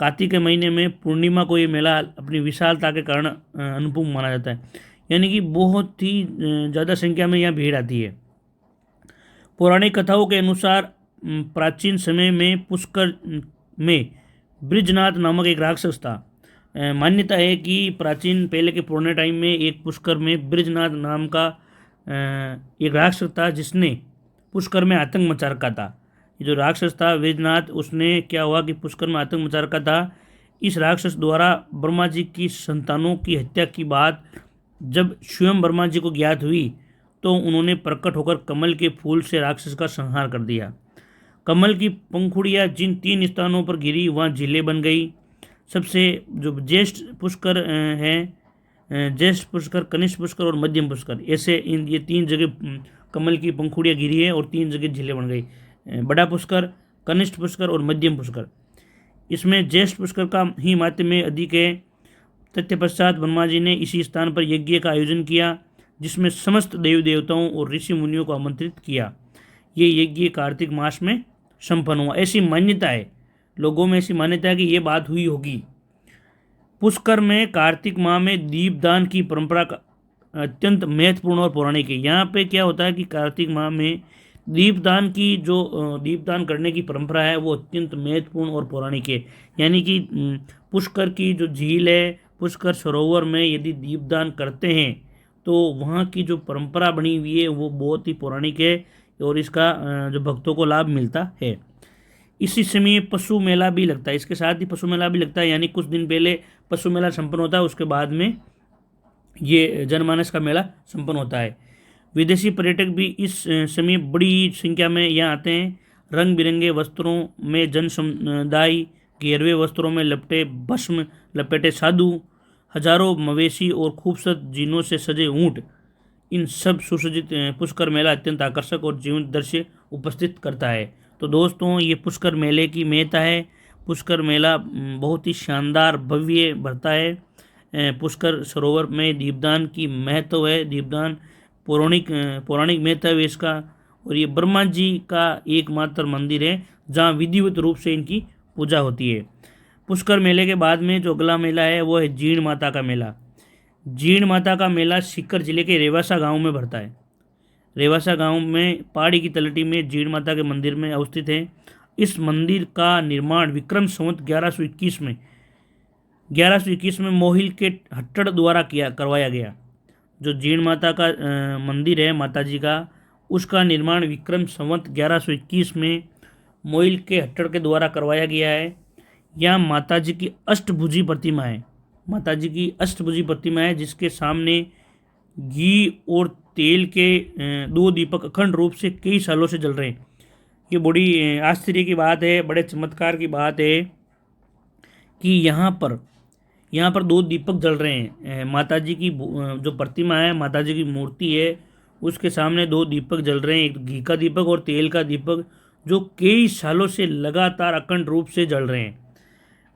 कार्तिक के महीने में पूर्णिमा को ये मेला अपनी विशालता के कारण अनुपम माना जाता है, यानी कि बहुत ही ज़्यादा संख्या में यहाँ भीड़ आती है। पौराणिक कथाओं के अनुसार प्राचीन समय में पुष्कर में बृजनाथ नामक एक राक्षस था। मान्यता है कि प्राचीन पहले के पुराने टाइम में एक पुष्कर में बृजनाथ नाम का एक राक्षस था, जिसने पुष्कर में आतंक मचा रखा था। ये जो राक्षस था बृजनाथ, उसने क्या हुआ कि पुष्कर में आतंक मचा रखा था। इस राक्षस द्वारा ब्रह्मा जी की संतानों की हत्या की बात जब स्वयं ब्रह्मा जी को ज्ञात हुई तो उन्होंने प्रकट होकर कमल के फूल से राक्षस का संहार कर दिया। कमल की पंखुड़ियाँ जिन 3 स्थानों पर गिरी वहाँ झीलें बन गई। सबसे जो ज्येष्ठ पुष्कर हैं, ज्येष्ठ पुष्कर, कनिष्ठ पुष्कर और मध्यम पुष्कर, ऐसे ये 3 जगह कमल की पंखुड़ियाँ गिरी है और 3 जगह झीलें बन गई। बड़ा पुष्कर, कनिष्ठ पुष्कर और मध्यम पुष्कर। इसमें ज्येष्ठ पुष्कर का ही माहात्म्य अधिक है। तत्पश्चात ब्रह्मा जी ने इसी स्थान पर यज्ञ का आयोजन किया, जिसमें समस्त देवी देवताओं और ऋषि मुनियों को आमंत्रित किया। ये यज्ञ कार्तिक मास में संपन्न हुआ, ऐसी मान्यता है। लोगों में ऐसी मान्यता है कि ये बात हुई होगी। पुष्कर में कार्तिक माह में दीपदान की परंपरा का अत्यंत महत्वपूर्ण और पौराणिक है। यहाँ पे क्या होता है कि कार्तिक माह में दीपदान की जो दीपदान करने की परंपरा है वो अत्यंत महत्वपूर्ण और पौराणिक है। यानी कि पुष्कर की जो झील है, पुष्कर सरोवर में यदि दीपदान करते हैं तो वहाँ की जो परंपरा बनी हुई है वो बहुत ही पौराणिक है और इसका जो भक्तों को लाभ मिलता है। इसी समय पशु मेला भी लगता है, इसके साथ ही पशु मेला भी लगता है, यानी कुछ दिन पहले पशु मेला संपन्न होता है, उसके बाद में ये जनमानस का मेला संपन्न होता है। विदेशी पर्यटक भी इस समय बड़ी संख्या में यहाँ आते हैं। रंग बिरंगे वस्त्रों में जन समुदाय, घेरवे वस्त्रों में लपटे भस्म लपेटे साधु, हजारों मवेशी और खूबसूरत जीनों से सजे ऊँट, इन सब सुसज्जित पुष्कर मेला अत्यंत आकर्षक और जीवंत दृश्य उपस्थित करता है। तो दोस्तों ये पुष्कर मेले की महत्ता है। पुष्कर मेला बहुत ही शानदार भव्य भरता है। पुष्कर सरोवर में दीपदान की महत्व है। दीपदान पौराणिक महत्व है इसका, और ये ब्रह्मा जी का एकमात्र मंदिर है जहाँ विधिवत रूप से इनकी पूजा होती है। पुष्कर मेले के बाद में जो अगला मेला है वो है जीण माता का मेला। जीण माता का मेला सीकर जिले के रेवासा गांव में भरता है। रेवासा गांव में पहाड़ी की तलहटी में जीण माता के मंदिर में अवस्थित है। इस मंदिर का निर्माण विक्रम संवत 1121 में मोहिल के हट्टड़ द्वारा करवाया गया। जो जीण माता का मंदिर है माता जी का, उसका निर्माण विक्रम संवत 1121 में मोहिल के हट्टड़ के द्वारा करवाया गया है। यहाँ माता जी की अष्टभुजी प्रतिमा है। माता जी की अष्टभुजी प्रतिमा है जिसके सामने घी और तेल के 2 दीपक अखंड रूप से कई सालों से जल रहे हैं। ये बड़ी आश्चर्य की बात है, बड़े चमत्कार की बात है कि यहाँ पर 2 दीपक जल रहे हैं। माता जी की जो प्रतिमा है, माता जी की मूर्ति है, उसके सामने 2 दीपक जल रहे हैं, एक घी का दीपक और तेल का दीपक, जो कई सालों से लगातार अखंड रूप से जल रहे हैं।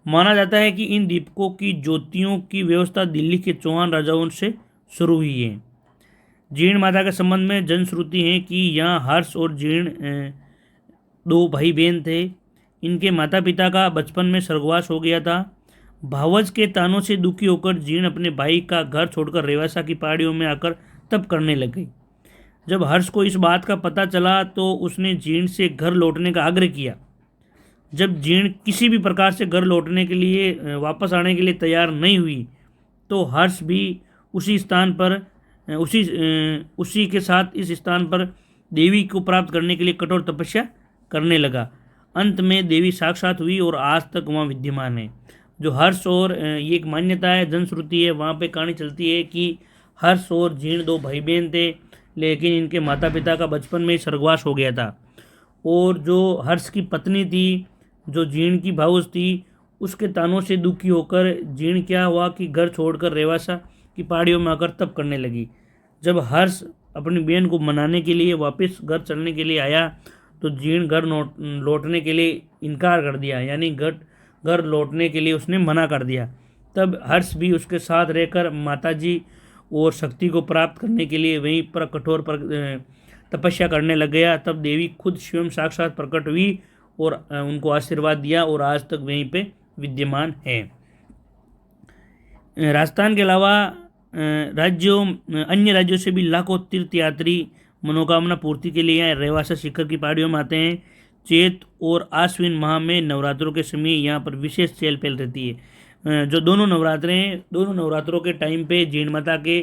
माना जाता है कि इन दीपकों की ज्योतियों की व्यवस्था दिल्ली के चौहान राजाओं से शुरू हुई है। जीण माता के संबंध में जनश्रुति है कि यहाँ हर्ष और जीण 2 भाई बहन थे। इनके माता पिता का बचपन में स्वर्गवास हो गया था। भावज के तानों से दुखी होकर जीण अपने भाई का घर छोड़कर रेवासा की पहाड़ियों में आकर तप करने लग गई। जब हर्ष को इस बात का पता चला तो उसने जीण से घर लौटने का आग्रह किया। जब जीण किसी भी प्रकार से घर लौटने के लिए वापस आने के लिए तैयार नहीं हुई तो हर्ष भी उसी स्थान पर उसी के साथ इस स्थान पर देवी को प्राप्त करने के लिए कठोर तपस्या करने लगा। अंत में देवी साक्षात हुई और आज तक वहाँ विद्यमान है। जो हर्ष और ये एक मान्यता है, जनश्रुति है, वहाँ पे कहानी चलती है कि हर्ष और जीण 2 भाई बहन थे, लेकिन इनके माता पिता का बचपन में ही स्वर्गवास हो गया था। और जो हर्ष की पत्नी थी, जो जीण की भावज थी, उसके तानों से दुखी होकर जीण क्या हुआ कि घर छोड़कर रेवासा की पहाड़ियों में आकर तप करने लगी। जब हर्ष अपनी बहन को मनाने के लिए वापस घर चलने के लिए आया तो जीण घर लौटने के लिए इनकार कर दिया, यानी घर लौटने के लिए उसने मना कर दिया। तब हर्ष भी उसके साथ रहकर माताजी और शक्ति को प्राप्त करने के लिए वहीं पर कठोर तपस्या करने लग गया। तब देवी खुद स्वयं साक्षात प्रकट हुई और उनको आशीर्वाद दिया और आज तक वहीं पे विद्यमान है। राजस्थान के अलावा अन्य राज्यों से भी लाखों तीर्थयात्री मनोकामना पूर्ति के लिए रेवासा शिखर की पहाड़ियों में आते हैं। चैत और आश्विन माह में नवरात्रों के समय यहाँ पर विशेष चहल पहल रहती है। जो दोनों नवरात्रे हैं, दोनों नवरात्रों के टाइम पे जीण माता के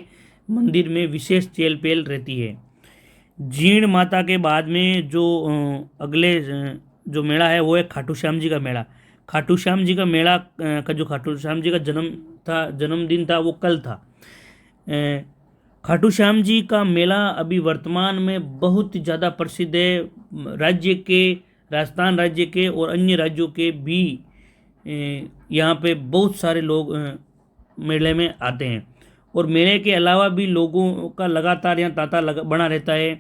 मंदिर में विशेष चहल पहल रहती है। जीण माता के बाद में जो अगले जो मेला है वो है खाटू श्याम जी का मेला। खाटू श्याम जी का मेला का जो खाटू श्याम जी का जन्मदिन था वो कल था। खाटू श्याम जी का मेला अभी वर्तमान में बहुत ही ज़्यादा प्रसिद्ध है। राजस्थान राज्य के और अन्य राज्यों के भी यहाँ पे बहुत सारे लोग मेले में आते हैं। और मेले के अलावा भी लोगों का लगातार यहाँ तांता बना रहता है।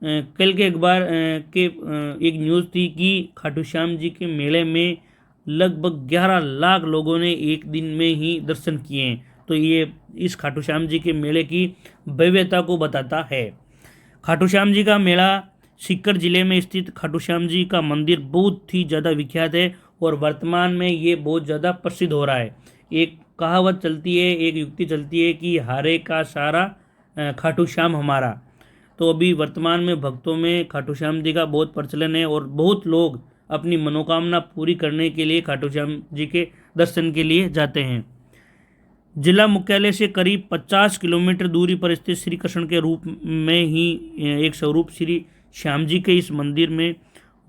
कल के अखबार के एक न्यूज़ थी कि खाटू श्याम जी के मेले में लगभग 11 लाख लोगों ने एक दिन में ही दर्शन किए हैं। तो ये इस खाटू श्याम जी के मेले की भव्यता को बताता है। खाटू श्याम जी का मेला सीकर जिले में स्थित खाटू श्याम जी का मंदिर बहुत ही ज़्यादा विख्यात है और वर्तमान में ये बहुत ज़्यादा प्रसिद्ध हो रहा है। एक कहावत चलती है, एक युक्ति चलती है कि हारे का सारा खाटू श्याम हमारा। तो अभी वर्तमान में भक्तों में खाटू श्याम जी का बहुत प्रचलन है और बहुत लोग अपनी मनोकामना पूरी करने के लिए खाटू श्याम जी के दर्शन के लिए जाते हैं। जिला मुख्यालय से करीब 50 किलोमीटर दूरी पर स्थित श्री कृष्ण के रूप में ही एक स्वरूप श्री श्याम जी के इस मंदिर में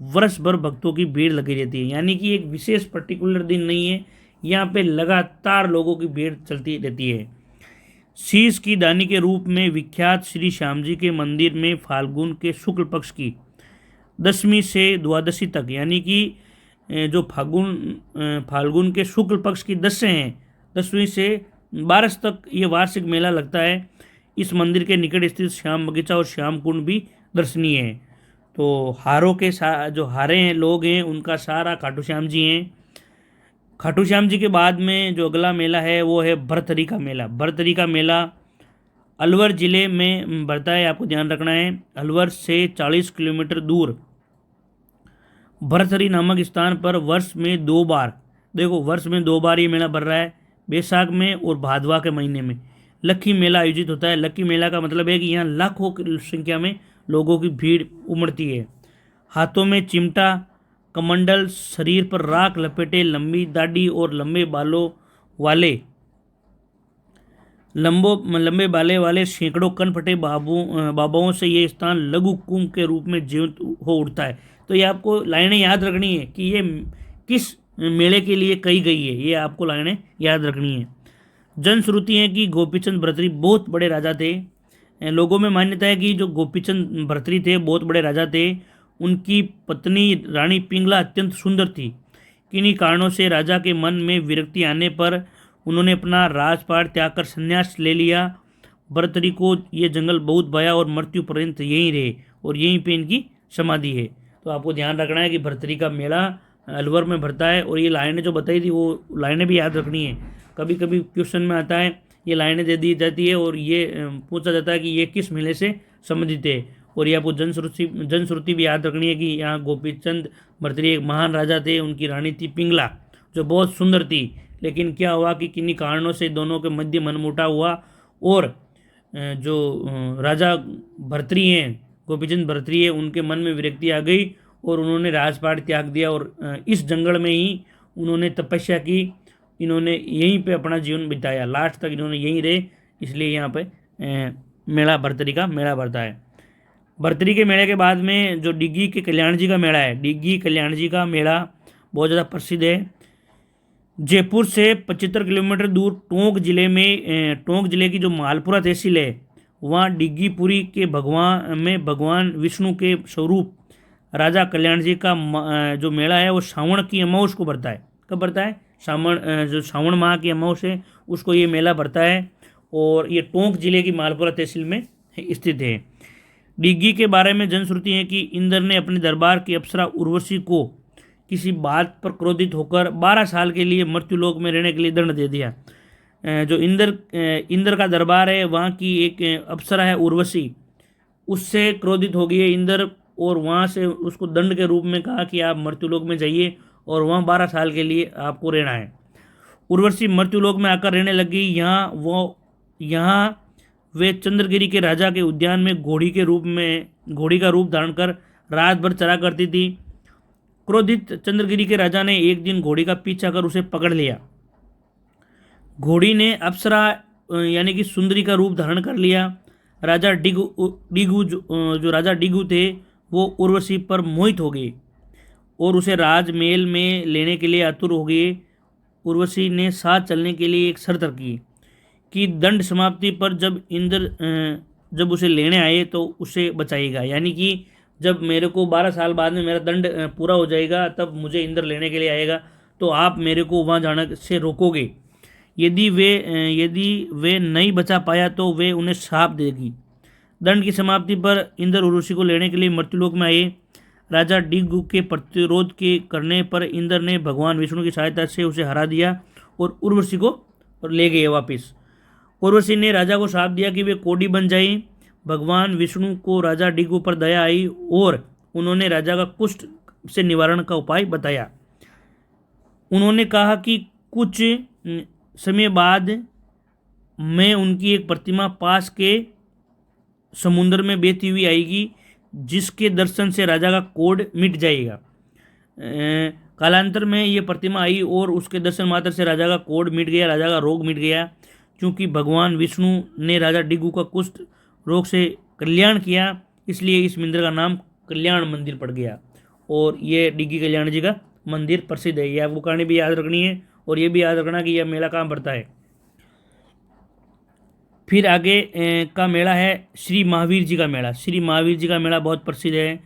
वर्ष भर भक्तों की भीड़ लगी रहती है। यानी कि एक विशेष पर्टिकुलर दिन नहीं है, यहाँ पे लगातार लोगों की भीड़ चलती रहती है। शीश की दानी के रूप में विख्यात श्री श्याम जी के मंदिर में फाल्गुन के शुक्ल पक्ष की 10वीं से द्वादशी तक, यानी कि जो फाल्गुन के शुक्ल पक्ष की 10वीं से 12 तक ये वार्षिक मेला लगता है। इस मंदिर के निकट स्थित श्याम बगीचा और श्याम कुंड भी दर्शनीय है। तो हारों के जो हारे हैं लोग हैं उनका सारा खाटू श्याम जी हैं। खाटू श्याम जी के बाद में जो अगला मेला है वो है भरथरी का मेला। भरथरी का मेला अलवर ज़िले में बढ़ता है, आपको ध्यान रखना है। अलवर से 40 किलोमीटर दूर भरथरी नामक स्थान पर वर्ष में 2 बार ये मेला बढ़ रहा है। बैसाख में और भादवा के महीने में लक्खी मेला आयोजित होता है। लक्खी मेला का मतलब है कि यहाँ लाखों की संख्या में लोगों की भीड़ उमड़ती है। हाथों में चिमटा कमंडल, शरीर पर राख लपेटे, लंबी दाढ़ी और लंबे बाले वाले सैकड़ों कनपटे बाबाओं से ये स्थान लघु कुंभ के रूप में जीवित हो उठता है। तो ये आपको लाइनें याद रखनी है कि ये किस मेले के लिए कही गई है, ये आपको लाइनें याद रखनी है। जनश्रुति है कि गोपीचंद भर्तृहरि बहुत बड़े राजा थे। लोगों में मान्यता है कि जो गोपीचंद भर्तृहरि थे बहुत बड़े राजा थे। उनकी पत्नी रानी पिंगला अत्यंत सुंदर थी। किन्हीं कारणों से राजा के मन में विरक्ति आने पर उन्होंने अपना राजपाट त्याग कर संन्यास ले लिया। भर्तृहरि को ये जंगल बहुत भाया और मृत्यु पर्यंत यहीं रहे और यहीं पे इनकी समाधि है। तो आपको ध्यान रखना है कि भर्तृहरि का मेला अलवर में भरता है। और ये लाइनें जो बताई थी वो लाइनें भी याद रखनी है। कभी कभी क्वेश्चन में आता है, ये लाइनें दे दी जाती है और ये पूछा जाता है कि ये किस मेले से संबंधित है। और ये आपको जनश्रुति भी याद रखनी है कि यहाँ गोपीचंद भर्तृहरि एक महान राजा थे। उनकी रानी थी पिंगला जो बहुत सुंदर थी। लेकिन क्या हुआ कि किन्हीं कारणों से दोनों के मध्य मनमुटाव हुआ और जो राजा भर्तृहरि हैं, गोपीचंद भर्तृहरि है, उनके मन में विरक्ति आ गई और उन्होंने राजपाट त्याग दिया और इस जंगल में ही उन्होंने तपस्या की। इन्होंने यहीं पे अपना जीवन बिताया, लास्ट तक इन्होंने यहीं रहे। इसलिए यहाँ पे मेला भर्तृहरि का मेला भरता है। भर्तृहरि के मेले के बाद में जो डिग्गी के कल्याण जी का मेला है, डिग्गी कल्याण जी का मेला बहुत ज़्यादा प्रसिद्ध है। जयपुर से 75 किलोमीटर दूर टोंक जिले की जो मालपुरा तहसील है, वहाँ डिग्गीपुरी के भगवान विष्णु के स्वरूप राजा कल्याण जी का जो मेला है वो श्रावण की अमावस को भरता है। कब भरता है? जो श्रावण माह की अमावस है उसको ये मेला भरता है और ये टोंक जिले की मालपुरा तहसील में स्थित है। डिग्गी के बारे में जनश्रुति है कि इंद्र ने अपने दरबार की अप्सरा उर्वशी को किसी बात पर क्रोधित होकर 12 साल के लिए मृत्युलोक में रहने के लिए दंड दे दिया। जो इंद्र का दरबार है, वहाँ की एक अप्सरा है उर्वशी, उससे क्रोधित हो गई है इंद्र और वहाँ से उसको दंड के रूप में कहा कि आप मृत्युलोक में जाइए और वहाँ 12 साल के लिए आपको रहना है। उर्वशी मृत्युलोक में आकर रहने लगी। यहाँ वे चंद्रगिरी के राजा के उद्यान में घोड़ी का रूप धारण कर रात भर चरा करती थी। क्रोधित चंद्रगिरी के राजा ने एक दिन घोड़ी का पीछा कर उसे पकड़ लिया। घोड़ी ने अप्सरा यानी कि सुंदरी का रूप धारण कर लिया। राजा डिगू थे वो उर्वशी पर मोहित हो गए और उसे राजमहल में लेने के लिए आतुर हो गए। उर्वशी ने साथ चलने के लिए एक शर्त रखी कि दंड समाप्ति पर जब उसे लेने आए तो उसे बचाएगा, यानी कि जब मेरे को 12 साल बाद में मेरा दंड पूरा हो जाएगा तब मुझे इंद्र लेने के लिए आएगा तो आप मेरे को वहाँ जाने से रोकोगे। यदि वे नहीं बचा पाया तो वे उन्हें श्राप देगी। दंड की समाप्ति पर इंद्र उर्वशी को लेने के लिए मृत्युलोक में आए। राजा डिगू के प्रतिरोध के करने पर इंद्र ने भगवान विष्णु की सहायता से उसे हरा दिया और उर्वशी को ले गए वापिस। उर्वशी ने राजा को श्राप दिया कि वे कोढ़ी बन जाए। भगवान विष्णु को राजा डिगू पर दया आई और उन्होंने राजा का कुष्ठ से निवारण का उपाय बताया। उन्होंने कहा कि कुछ समय बाद मैं उनकी एक प्रतिमा पास के समुद्र में बहती हुई आएगी जिसके दर्शन से राजा का कोढ़ मिट जाएगा। कालांतर में ये प्रतिमा आई और उसके दर्शन मात्र से राजा का कोढ़ मिट गया, राजा का रोग मिट गया। क्योंकि भगवान विष्णु ने राजा डिगू का कुष्ठ रोग से कल्याण किया इसलिए इस मंदिर का नाम कल्याण मंदिर पड़ गया और ये डिग्गी कल्याण जी का मंदिर प्रसिद्ध है। ये आपको कहानी भी याद रखनी है और ये भी याद रखना कि यह मेला कहाँ पड़ता है। फिर आगे का मेला है श्री महावीर जी का मेला। श्री महावीर जी का मेला बहुत प्रसिद्ध है।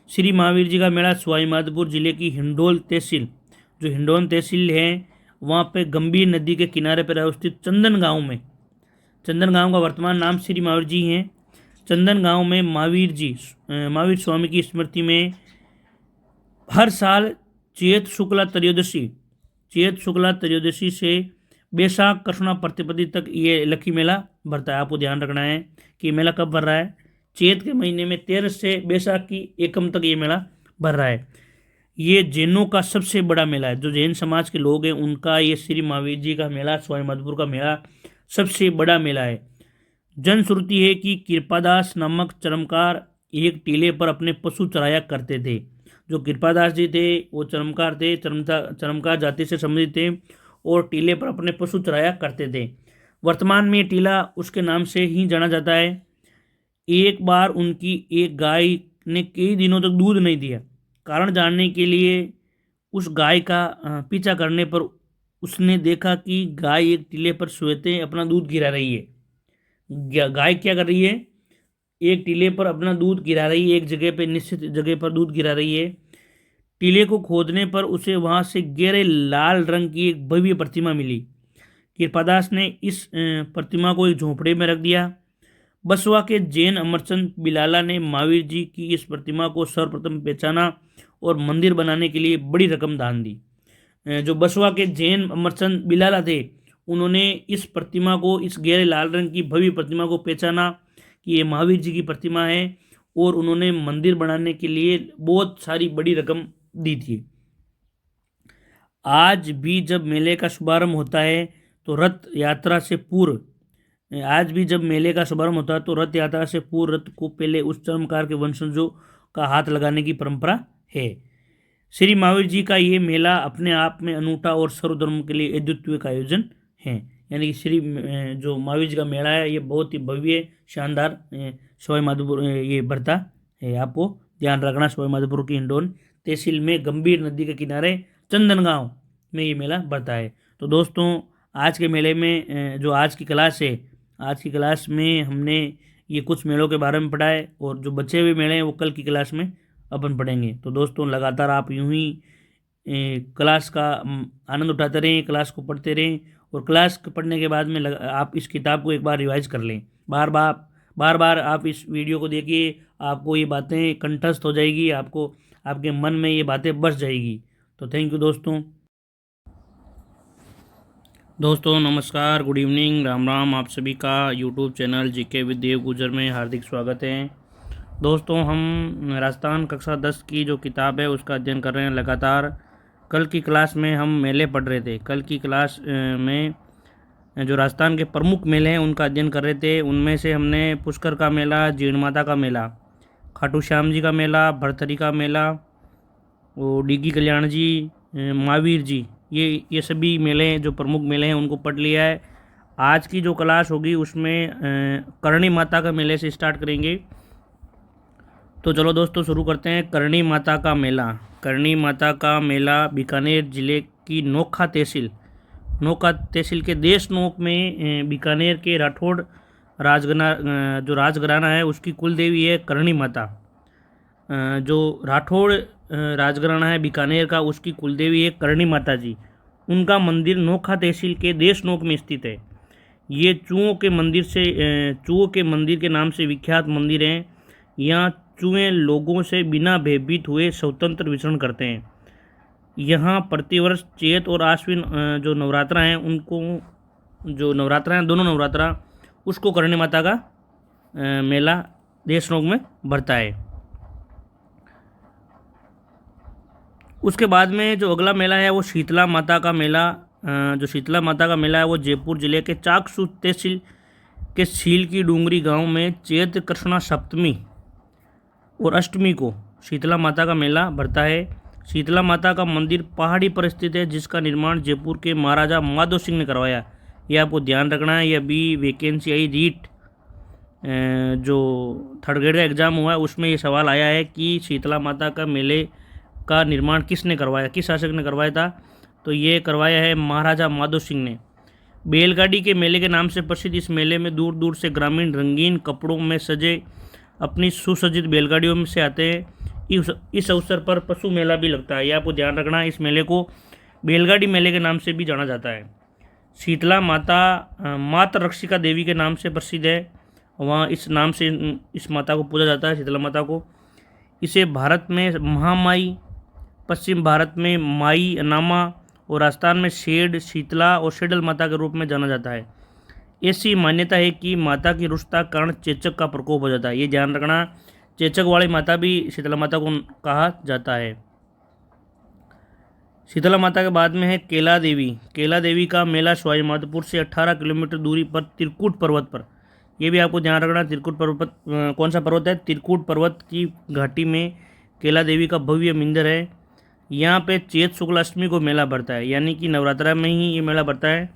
श्री महावीर जी का मेला सवाईमाधोपुर जिले की हिंडोल तहसील है वहाँ पे गंभीर नदी के किनारे पर अवस्थित चंदन गांव का वर्तमान नाम श्री महावीर जी हैं। चंदन गांव में महावीर स्वामी की स्मृति में हर साल चैत शुक्ला त्रयोदशी से बैसाख कृष्णा प्रतिपत्ति तक ये लक्की मेला भरता है। आपको ध्यान रखना है कि मेला कब भर रहा है। चैत के महीने में 13 से बैसाख की एकम तक ये मेला भर रहा है। ये जैनों का सबसे बड़ा मेला है। जो जैन समाज के लोग हैं उनका ये श्री महावीर जी का मेला, सवाईमाधोपुर का मेला सबसे बड़ा मेला है। जनश्रुति है कि कृपादास नामक चरमकार एक टीले पर अपने पशु चराया करते थे। जो कृपादास जी थे वो चरमकार थे, चरमकार जाति से संबंधित थे और टीले पर अपने पशु चराया करते थे। वर्तमान में टीला उसके नाम से ही जाना जाता है। एक बार उनकी एक गाय ने कई दिनों तक दूध नहीं दिया। कारण जानने के लिए उस गाय का पीछा करने पर उसने देखा कि गाय एक टीले पर सोते अपना दूध गिरा रही है। गाय क्या कर रही है? एक टीले पर अपना दूध गिरा रही है, एक जगह पे निश्चित जगह पर दूध गिरा रही है। टीले को खोदने पर उसे वहां से गहरे लाल रंग की एक भव्य प्रतिमा मिली। कृपादास ने इस प्रतिमा को एक झोंपड़े में रख दिया। बसवा के जैन अमरचंद बिलाला ने महावीर जी की इस प्रतिमा को सर्वप्रथम पहचाना और मंदिर बनाने के लिए बड़ी रकम दान दी। जो बसवा के जैन अमरचंद बिलाला थे उन्होंने इस प्रतिमा को, इस गहरे लाल रंग की भव्य प्रतिमा को पहचाना कि ये महावीर जी की प्रतिमा है और उन्होंने मंदिर बनाने के लिए बहुत सारी बड़ी रकम दी थी। आज भी जब मेले का शुभारंभ होता है तो रथ यात्रा से पूर्व रथ यात्रा से पूर्व रथ को पहले उस चरमकार के वंशजों का हाथ लगाने की परंपरा है। श्री महावीर जी का ये मेला अपने आप में अनूठा और सर्वधर्म के लिए अद्वितीय का आयोजन है। यानी कि श्री जो महावीर जी का मेला है ये बहुत ही भव्य शानदार सवाई माधोपुर ये भरता है। आपको ध्यान रखना, सवाई माधोपुर की हिंडौन तहसील में गंभीर नदी के किनारे चंदनगांव में ये मेला भरता है। तो दोस्तों आज के मेले में जो आज की क्लास है, आज की क्लास में हमने ये कुछ मेलों के बारे में पढ़ा है और जो बचे हुए मेले हैं वो कल की क्लास में अपन पढ़ेंगे। तो दोस्तों लगातार आप यूं ही क्लास का आनंद उठाते रहें, क्लास को पढ़ते रहें और क्लास पढ़ने के बाद में आप इस किताब को एक बार रिवाइज कर लें। बार बार आप इस वीडियो को देखिए, आपको ये बातें कंठस्थ हो जाएगी, आपको आपके मन में ये बातें बस जाएगी। तो थैंक यू दोस्तों नमस्कार, गुड इवनिंग, राम राम। आप सभी का यूट्यूब चैनल जीके विद देव गुजर में हार्दिक स्वागत है। दोस्तों हम राजस्थान कक्षा 10 की जो किताब है उसका अध्ययन कर रहे हैं लगातार। कल की क्लास में हम मेले पढ़ रहे थे। कल की क्लास में जो राजस्थान के प्रमुख मेले हैं उनका अध्ययन कर रहे थे। उनमें से हमने पुष्कर का मेला, जीण माता का मेला, खाटू श्याम जी का मेला, भरथरी का मेला, वो डीगी कल्याण जी, महावीर जी, ये सभी मेले जो प्रमुख मेले हैं उनको पढ़ लिया है। आज की जो क्लास होगी उसमें करणी माता का मेले से स्टार्ट करेंगे। तो चलो दोस्तों शुरू करते हैं। करणी माता का मेला। करणी माता का मेला बीकानेर जिले की नोखा तहसील के देशनोक में बीकानेर के राठौड़ राजघराना है उसकी कुल देवी है करणी माता। जो राठौड़ राजघराना है बीकानेर का उसकी कुलदेवी है करणी माता जी। उनका मंदिर नोखा तहसील के देशनोक में स्थित है। ये चूहों के मंदिर के नाम से विख्यात मंदिर हैं। यहाँ चूहे लोगों से बिना भयभीत हुए स्वतंत्र विचरण करते हैं। यहाँ प्रतिवर्ष चैत और आश्विन जो नवरात्रा हैं दोनों नवरात्रा उसको करणी माता का मेला देशनोक में भरता है। उसके बाद में जो अगला मेला है वो शीतला माता का मेला। जो शीतला माता का मेला है वो जयपुर जिले के चाकसू तहसील के सील की डूंगरी गांव में चैत्र कृष्णा सप्तमी और अष्टमी को शीतला माता का मेला भरता है। शीतला माता का मंदिर पहाड़ी पर स्थित है जिसका निर्माण जयपुर के महाराजा माधो सिंह ने करवाया। यह आपको ध्यान रखना है। यह अभी वैकेंसी आई रीट जो थर्ड ग्रेड का एग्ज़ाम हुआ है उसमें ये सवाल आया है कि शीतला माता का मेले का निर्माण किसने करवाया, किस शासक ने करवाया था। तो ये करवाया है महाराजा माधो सिंह ने। बैलगाड़ी के मेले के नाम से प्रसिद्ध इस मेले में दूर दूर से ग्रामीण रंगीन कपड़ों में सजे अपनी सुसज्जित बैलगाड़ियों में से आते हैं। इस अवसर पर पशु मेला भी लगता है। यह आपको ध्यान रखना है। इस मेले को बैलगाड़ी मेले के नाम से भी जाना जाता है। शीतला माता माता रक्षिका देवी के नाम से प्रसिद्ध है। वहाँ इस नाम से इस माता को पूजा जाता है, शीतला माता को। इसे भारत में महामाई, पश्चिम भारत में माई अनामा और राजस्थान में शेड शीतला और शेडल माता के रूप में जाना जाता है। ऐसी मान्यता है कि माता की रुष्टता कारण चेचक का प्रकोप हो जाता है। ये ध्यान रखना, चेचक वाली माता भी शीतला माता को कहा जाता है। शीतला माता के बाद में है केला देवी। केला देवी का मेला सवाई माधोपुर से 18 किलोमीटर दूरी पर त्रिकूट पर्वत पर। यह भी आपको ध्यान रखना, त्रिकूट पर्वत कौन सा पर्वत है? त्रिकूट पर्वत की घाटी में केला देवी का भव्य मंदिर है। यहाँ पे चैत शुक्ल अष्टमी को मेला बढ़ता है, यानी कि नवरात्रा में ही ये मेला बढ़ता है।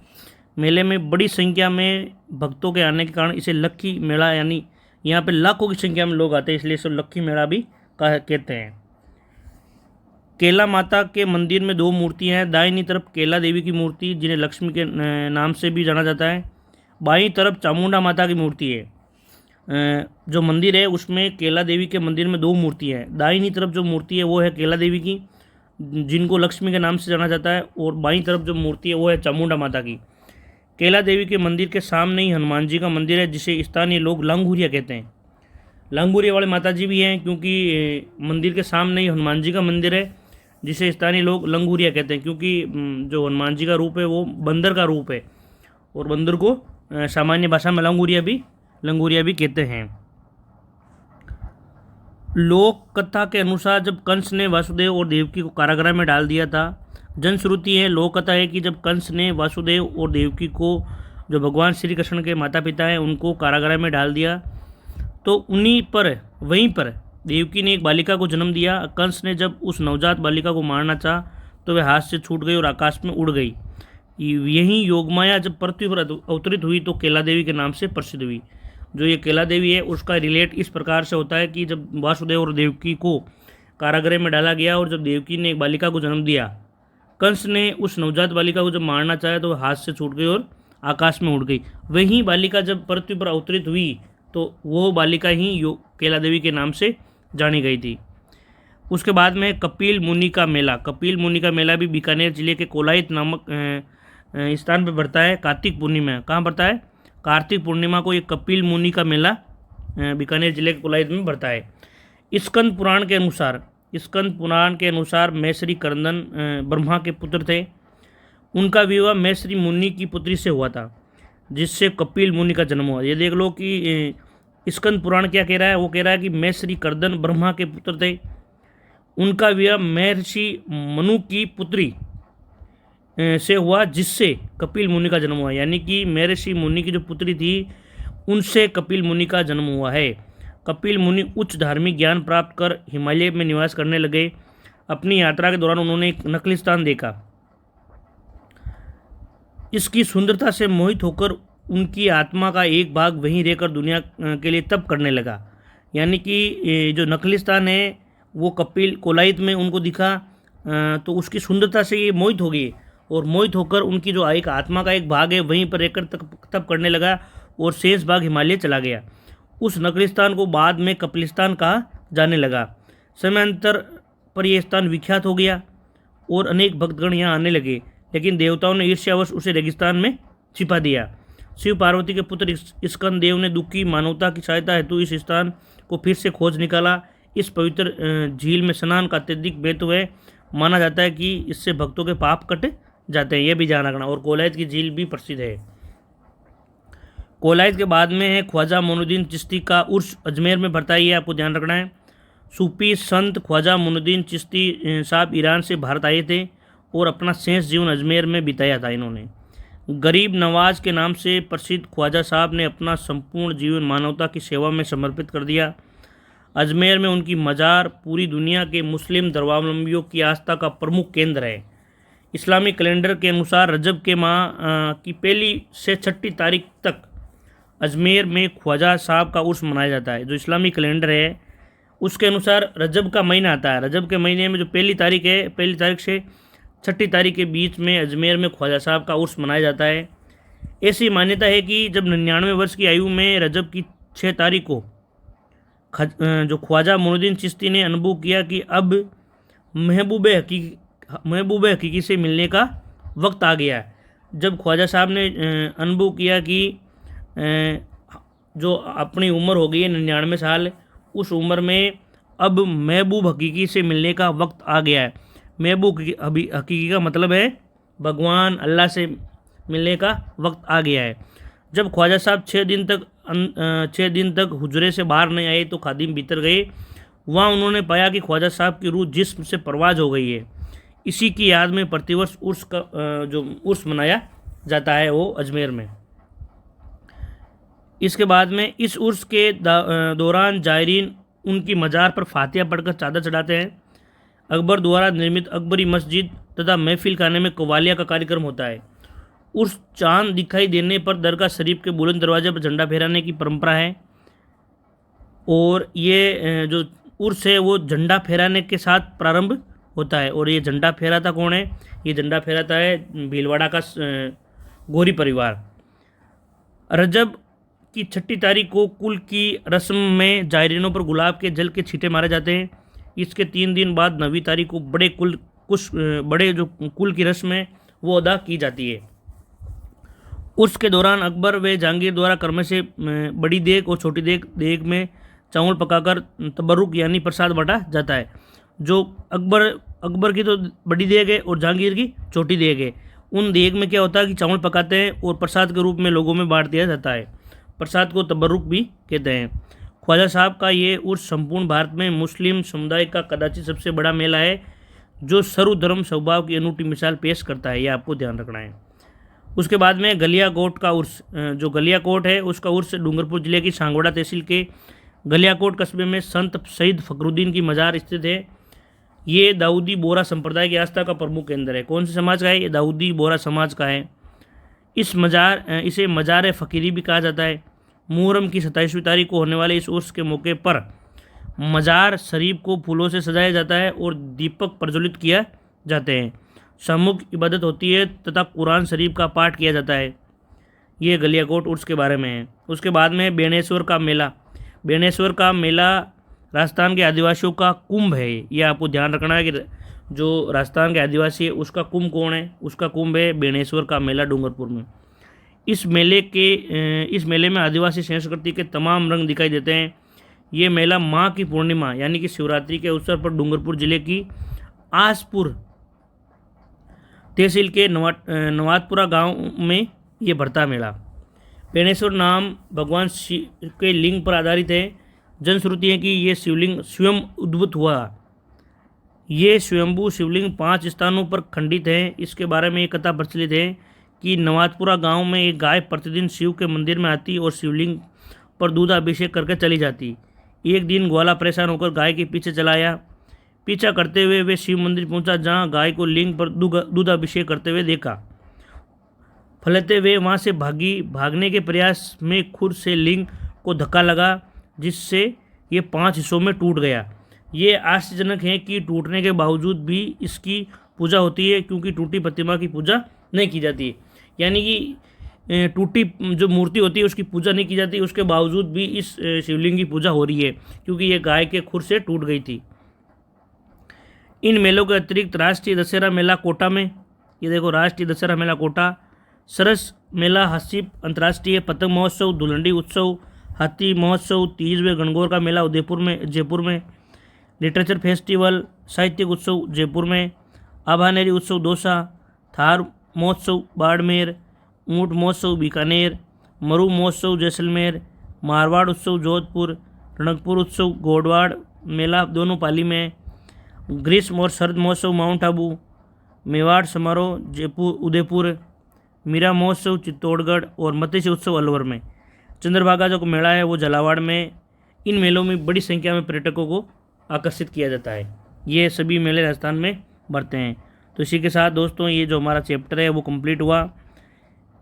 मेले में बड़ी संख्या में भक्तों के आने के कारण इसे लक्खी मेला, यानी यहाँ पे लाखों की संख्या में लोग आते हैं, इसलिए इसे लक्खी मेला भी कहते हैं। केला माता के मंदिर में दो मूर्तियाँ हैं। दाहिनी तरफ केला देवी की मूर्ति, जिन्हें लक्ष्मी के नाम से भी जाना जाता है। बाईं तरफ चामुंडा माता की मूर्ति है। जो मंदिर है उसमें केला देवी के मंदिर में दो मूर्तियाँ हैं। दाहिनी तरफ जो मूर्ति है वो है केला देवी की, जिनको लक्ष्मी के नाम से जाना जाता है, और बाईं तरफ जो मूर्ति है वो है चामुंडा माता की। केला देवी के मंदिर के सामने ही हनुमान जी का मंदिर है, जिसे स्थानीय लोग लांगुरिया कहते हैं। लांगुरिया वाले माता जी भी हैं, क्योंकि मंदिर के सामने ही हनुमान जी का मंदिर है, जिसे स्थानीय लोग लंगूरिया कहते हैं, क्योंकि जो हनुमान जी का रूप है वो बंदर का रूप है, और बंदर को सामान्य भाषा में लंगूरिया भी कहते हैं। लोक कथा के अनुसार जब कंस ने वासुदेव और देवकी को कारागृह में डाल दिया था, जनश्रुति है, लोक कथा है कि जब कंस ने वासुदेव और देवकी को, जो भगवान श्री कृष्ण के माता पिता हैं, उनको कारागृह में डाल दिया, तो वहीं पर देवकी ने एक बालिका को जन्म दिया। कंस ने जब उस नवजात बालिका को मारना चाहा तो वह हाथ से छूट गई और आकाश में उड़ गई। यहीं योगमाया जब पृथ्वी पर अवतरित हुई तो केला देवी के नाम से प्रसिद्ध हुई। जो ये केला देवी है उसका रिलेट इस प्रकार से होता है कि जब वासुदेव और देवकी को कारागृह में डाला गया और जब देवकी ने एक बालिका को जन्म दिया, कंस ने उस नवजात बालिका को जब मारना चाहा तो वह हाथ से छूट गई और आकाश में उड़ गई। वहीं बालिका जब पृथ्वी पर अवतरित हुई तो वो बालिका ही केला देवी के नाम से जानी गई थी। उसके बाद में कपिल मुनि का मेला। कपिल मुनि का मेला भी बीकानेर जिले के कोलायत नामक स्थान पर बढ़ता है। कार्तिक पूर्णिमा कहाँ बढ़ता है? कार्तिक पूर्णिमा को ये कपिल मुनि का मेला बीकानेर जिले के कोलायत में बढ़ता है। स्कंद पुराण के अनुसार मैश्री करदन ब्रह्मा के पुत्र थे। उनका विवाह मैश्री मुनि की पुत्री से हुआ था, जिससे कपिल मुनि का जन्म हुआ। ये देख लो कि स्कंद पुराण क्या कह रहा है, वो कह रहा है कि मैश्री करदन ब्रह्मा के पुत्र थे। उनका विवाह महर्षि मनु की पुत्री से हुआ, जिससे कपिल मुनि का जन्म हुआ। यानी कि महर्षि मुनि की जो पुत्री थी उनसे कपिल मुनि का जन्म हुआ है। कपिल मुनि उच्च धार्मिक ज्ञान प्राप्त कर हिमालय में निवास करने लगे। अपनी यात्रा के दौरान उन्होंने एक नखलिस्तान देखा। इसकी सुंदरता से मोहित होकर उनकी आत्मा का एक भाग वहीं रहकर दुनिया के लिए तप करने लगा। यानी कि जो नखलिस्तान है वो कोलायत में उनको दिखा, तो उसकी सुंदरता से ये मोहित हो गई, और मोहित होकर उनकी जो एक आत्मा का एक भाग है वहीं पर रहकर तप करने लगा, और शेष भाग हिमालय चला गया। उस नखलिस्तान को बाद में कपिलिस्तान कहा जाने लगा। समयांतर पर यह स्थान विख्यात हो गया और अनेक भक्तगण यहाँ आने लगे, लेकिन देवताओं ने ईर्ष्यावश उसे रेगिस्तान में छिपा दिया। शिव पार्वती के पुत्र स्कंद देव ने दुखी मानवता की सहायता हेतु इस स्थान को फिर से खोज निकाला। इस पवित्र झील में स्नान का अत्यधिक महत्व है। माना जाता है कि इससे भक्तों के पाप कट जाते हैं, यह भी ध्यान रखना। और कोलायत की झील भी प्रसिद्ध है। कोलायत के बाद में है ख्वाजा मोइनुद्दीन चिश्ती का उर्स अजमेर में बढ़ता है, ये आपको ध्यान रखना है। सूफी संत ख्वाजा मोइनुद्दीन चिश्ती साहब ईरान से भारत आए थे और अपना शेष जीवन अजमेर में बिताया था इन्होंने। गरीब नवाज के नाम से प्रसिद्ध ख्वाजा साहब ने अपना संपूर्ण जीवन मानवता की सेवा में समर्पित कर दिया। अजमेर में उनकी मज़ार पूरी दुनिया के मुस्लिम धर्मावलंबियों की आस्था का प्रमुख केंद्र है। इस्लामी कैलेंडर के अनुसार रजब के माह की 1 से 6 तारीख तक अजमेर में ख्वाजा साहब का उर्स मनाया जाता है। जो इस्लामी कैलेंडर है उसके अनुसार रजब का महीना आता है। रजब के महीने में जो 1 तारीख है, 1 तारीख से 6 तारीख के बीच में अजमेर में ख्वाजा साहब का उर्स मनाया जाता है। ऐसी मान्यता है कि जब 99 वर्ष की आयु में रजब की 6 तारीख को जो ख्वाजा मोइनुद्दीन चिश्ती ने अनुभव किया कि अब महबूब हकीकी से मिलने का वक्त आ गया है। जब ख्वाजा साहब ने अनुभव किया कि जो अपनी उम्र हो गई है 99 साल, उस उम्र में अब महबूब हकीकी से मिलने का वक्त आ गया है। महबूब हकीकी का मतलब है भगवान अल्लाह से मिलने का वक्त आ गया है। जब ख्वाजा साहब 6 दिन तक हुजरे से बाहर नहीं आए तो खादिम भीतर गए। वहाँ उन्होंने पाया कि ख्वाजा साहब की रूह जिस्म से परवाज हो गई है। इसी की याद में प्रतिवर्ष जो उर्स मनाया जाता है वो अजमेर में। इसके बाद में इस उर्स के दौरान जायरीन उनकी मज़ार पर फातिहा पढ़कर चादर चढ़ाते हैं। अकबर द्वारा निर्मित अकबरी मस्जिद तथा महफिल खाने में कवालिया का कार्यक्रम होता है। उर्स चांद दिखाई देने पर दरगाह शरीफ के बुलंद दरवाजे पर झंडा फहराने की परंपरा है। और ये जो उर्स है वो झंडा फहराने के साथ प्रारंभ होता है। और ये झंडा फहराता कौन है? ये झंडा फहराता है भीलवाड़ा का गौरी परिवार। रजब की 6 तारीख को कुल की रस्म में जायरीनों पर गुलाब के जल के छींटे मारे जाते हैं। इसके 3 दिन बाद 9वीं तारीख को बड़े जो कुल की रस्म है वो अदा की जाती है। उर्स के दौरान अकबर व जहांगीर द्वारा क्रम से बड़ी देग और छोटी देग में चावल पकाकर तबरुक यानी प्रसाद बांटा जाता है। जो अकबर की तो बड़ी देग है और जहांगीर की छोटी देग है। उन देग में क्या होता है कि चावल पकाते हैं और प्रसाद के रूप में लोगों में बांट दिया जाता है। प्रसाद को तबरुक भी कहते हैं। ख्वाजा साहब का ये उर्स संपूर्ण भारत में मुस्लिम समुदाय का कदाचित सबसे बड़ा मेला है, जो सर्वधर्म स्वभाव की अनूठी मिसाल पेश करता है। यह आपको ध्यान रखना है। उसके बाद में गलियाकोट का उर्स, जो गलियाकोट है उसका उर्स डूंगरपुर जिले की सांगोड़ा तहसील के गलियाकोट कस्बे में संत सईद फखरुद्दीन की मज़ार स्थित है। ये दाऊदी बोरा संप्रदाय की आस्था का प्रमुख केंद्र है। कौन से समाज का है? ये दाऊदी बोरा समाज का है। इसे मज़ार फ़कीरी भी कहा जाता है। मुहर्रम की 27वीं तारीख को होने वाले इस उर्स के मौके पर मज़ार शरीफ को फूलों से सजाया जाता है और दीपक प्रज्वलित किया जाते हैं। सामूहिक इबादत होती है तथा कुरान शरीफ का पाठ किया जाता है। ये गलियाकोट उर्स के बारे में है। उसके बाद में बेणेश्वर का मेला। बेणेश्वर का मेला राजस्थान के आदिवासियों का कुंभ है। ये आपको ध्यान रखना है कि जो राजस्थान के आदिवासी है उसका कुंभ कौन है? उसका कुंभ है बेणेश्वर का मेला डूंगरपुर में। इस मेले में आदिवासी संस्कृति के तमाम रंग दिखाई देते हैं। ये मेला माह की पूर्णिमा यानी कि शिवरात्रि के अवसर पर डूंगरपुर जिले की आसपुर तहसील के नवातपुरा गांव में ये भरता मेला। बेणेश्वर नाम भगवान शिव के लिंग पर आधारित है। जनश्रुति है कि ये शिवलिंग स्वयं उद्भूत हुआ। ये स्वयंभू शिवलिंग 5 स्थानों पर खंडित है। इसके बारे में एक कथा प्रचलित है कि नवातपुरा गांव में एक गाय प्रतिदिन शिव के मंदिर में आती और शिवलिंग पर दूध अभिषेक करके चली जाती। एक दिन ग्वाला परेशान होकर गाय के पीछे चला आया। पीछा करते हुए वे शिव मंदिर पहुंचा, जहां गाय को लिंग पर दूध अभिषेक करते हुए देखा। फलते वे वहां से भागने के प्रयास में खुद से लिंग को धक्का लगा, जिससे ये 5 हिस्सों में टूट गया। ये आश्चर्यजनक है कि टूटने के बावजूद भी इसकी पूजा होती है, क्योंकि टूटी प्रतिमा की पूजा नहीं की जाती। यानी कि टूटी जो मूर्ति होती है उसकी पूजा नहीं की जाती, उसके बावजूद भी इस शिवलिंग की पूजा हो रही है, क्योंकि ये गाय के खुर से टूट गई थी। इन मेलों के अतिरिक्त राष्ट्रीय दशहरा मेला कोटा में, ये देखो राष्ट्रीय दशहरा मेला कोटा, सरस मेला हसीब, अंतर्राष्ट्रीय पतंग महोत्सव, धुलंडी उत्सव, हाथी महोत्सव, तीज व गणगौर का मेला जयपुर में, लिटरेचर फेस्टिवल, साहित्यिक उत्सव जयपुर में, आभानेरी उत्सव दौसा, थार महोत्सव बाड़मेर, ऊंट महोत्सव बीकानेर, मरु महोत्सव जैसलमेर, मारवाड़ उत्सव जोधपुर, रणकपुर उत्सव गोडवाड़ मेला दोनों पाली में, ग्रीष्म और शरद महोत्सव माउंट आबू, मेवाड़ समारोह उदयपुर, मीरा महोत्सव चित्तौड़गढ़ और मत्स्य उत्सव अलवर में। चंद्रभागा जो मेला है वो झालावाड़ में। इन मेलों में बड़ी संख्या में पर्यटकों को आकर्षित किया जाता है। ये सभी मेले राजस्थान में बढ़ते हैं। तो इसी के साथ दोस्तों ये जो हमारा चैप्टर है वो कंप्लीट हुआ।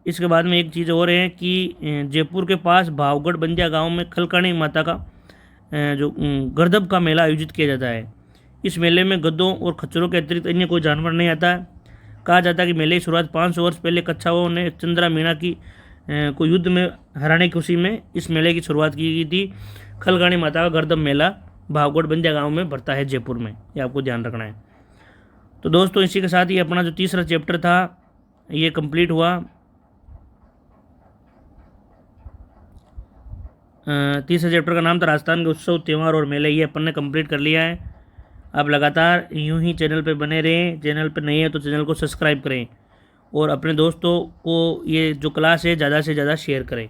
इसके बाद में एक चीज़ और है कि जयपुर के पास भावगढ़ बंदिया गांव में खलकाणी माता का जो गर्दभ का मेला आयोजित किया जाता है। इस मेले में गधों और खच्चरों के अतिरिक्त अन्य कोई जानवर नहीं आता है। कहा जाता है कि मेले की शुरुआत 500 वर्ष पहले कच्छाओं ने चंद्रा मीना की को युद्ध में हराने की खुशी में इस मेले की शुरुआत की गई थी। खलकाणी माता का गर्दभ मेला भावगढ़ बंदिया गांव में बढ़ता है जयपुर में, ये आपको ध्यान रखना है। तो दोस्तों इसी के साथ ही अपना जो तीसरा चैप्टर था ये कंप्लीट हुआ। तीसरे चैप्टर का नाम था राजस्थान के उत्सव त्यौहार और मेले। ये अपन ने कंप्लीट कर लिया है। आप लगातार यूं ही चैनल पे बने रहें। चैनल पे नए हैं तो चैनल को सब्सक्राइब करें और अपने दोस्तों को ये जो क्लास है ज़्यादा से ज़्यादा शेयर करें।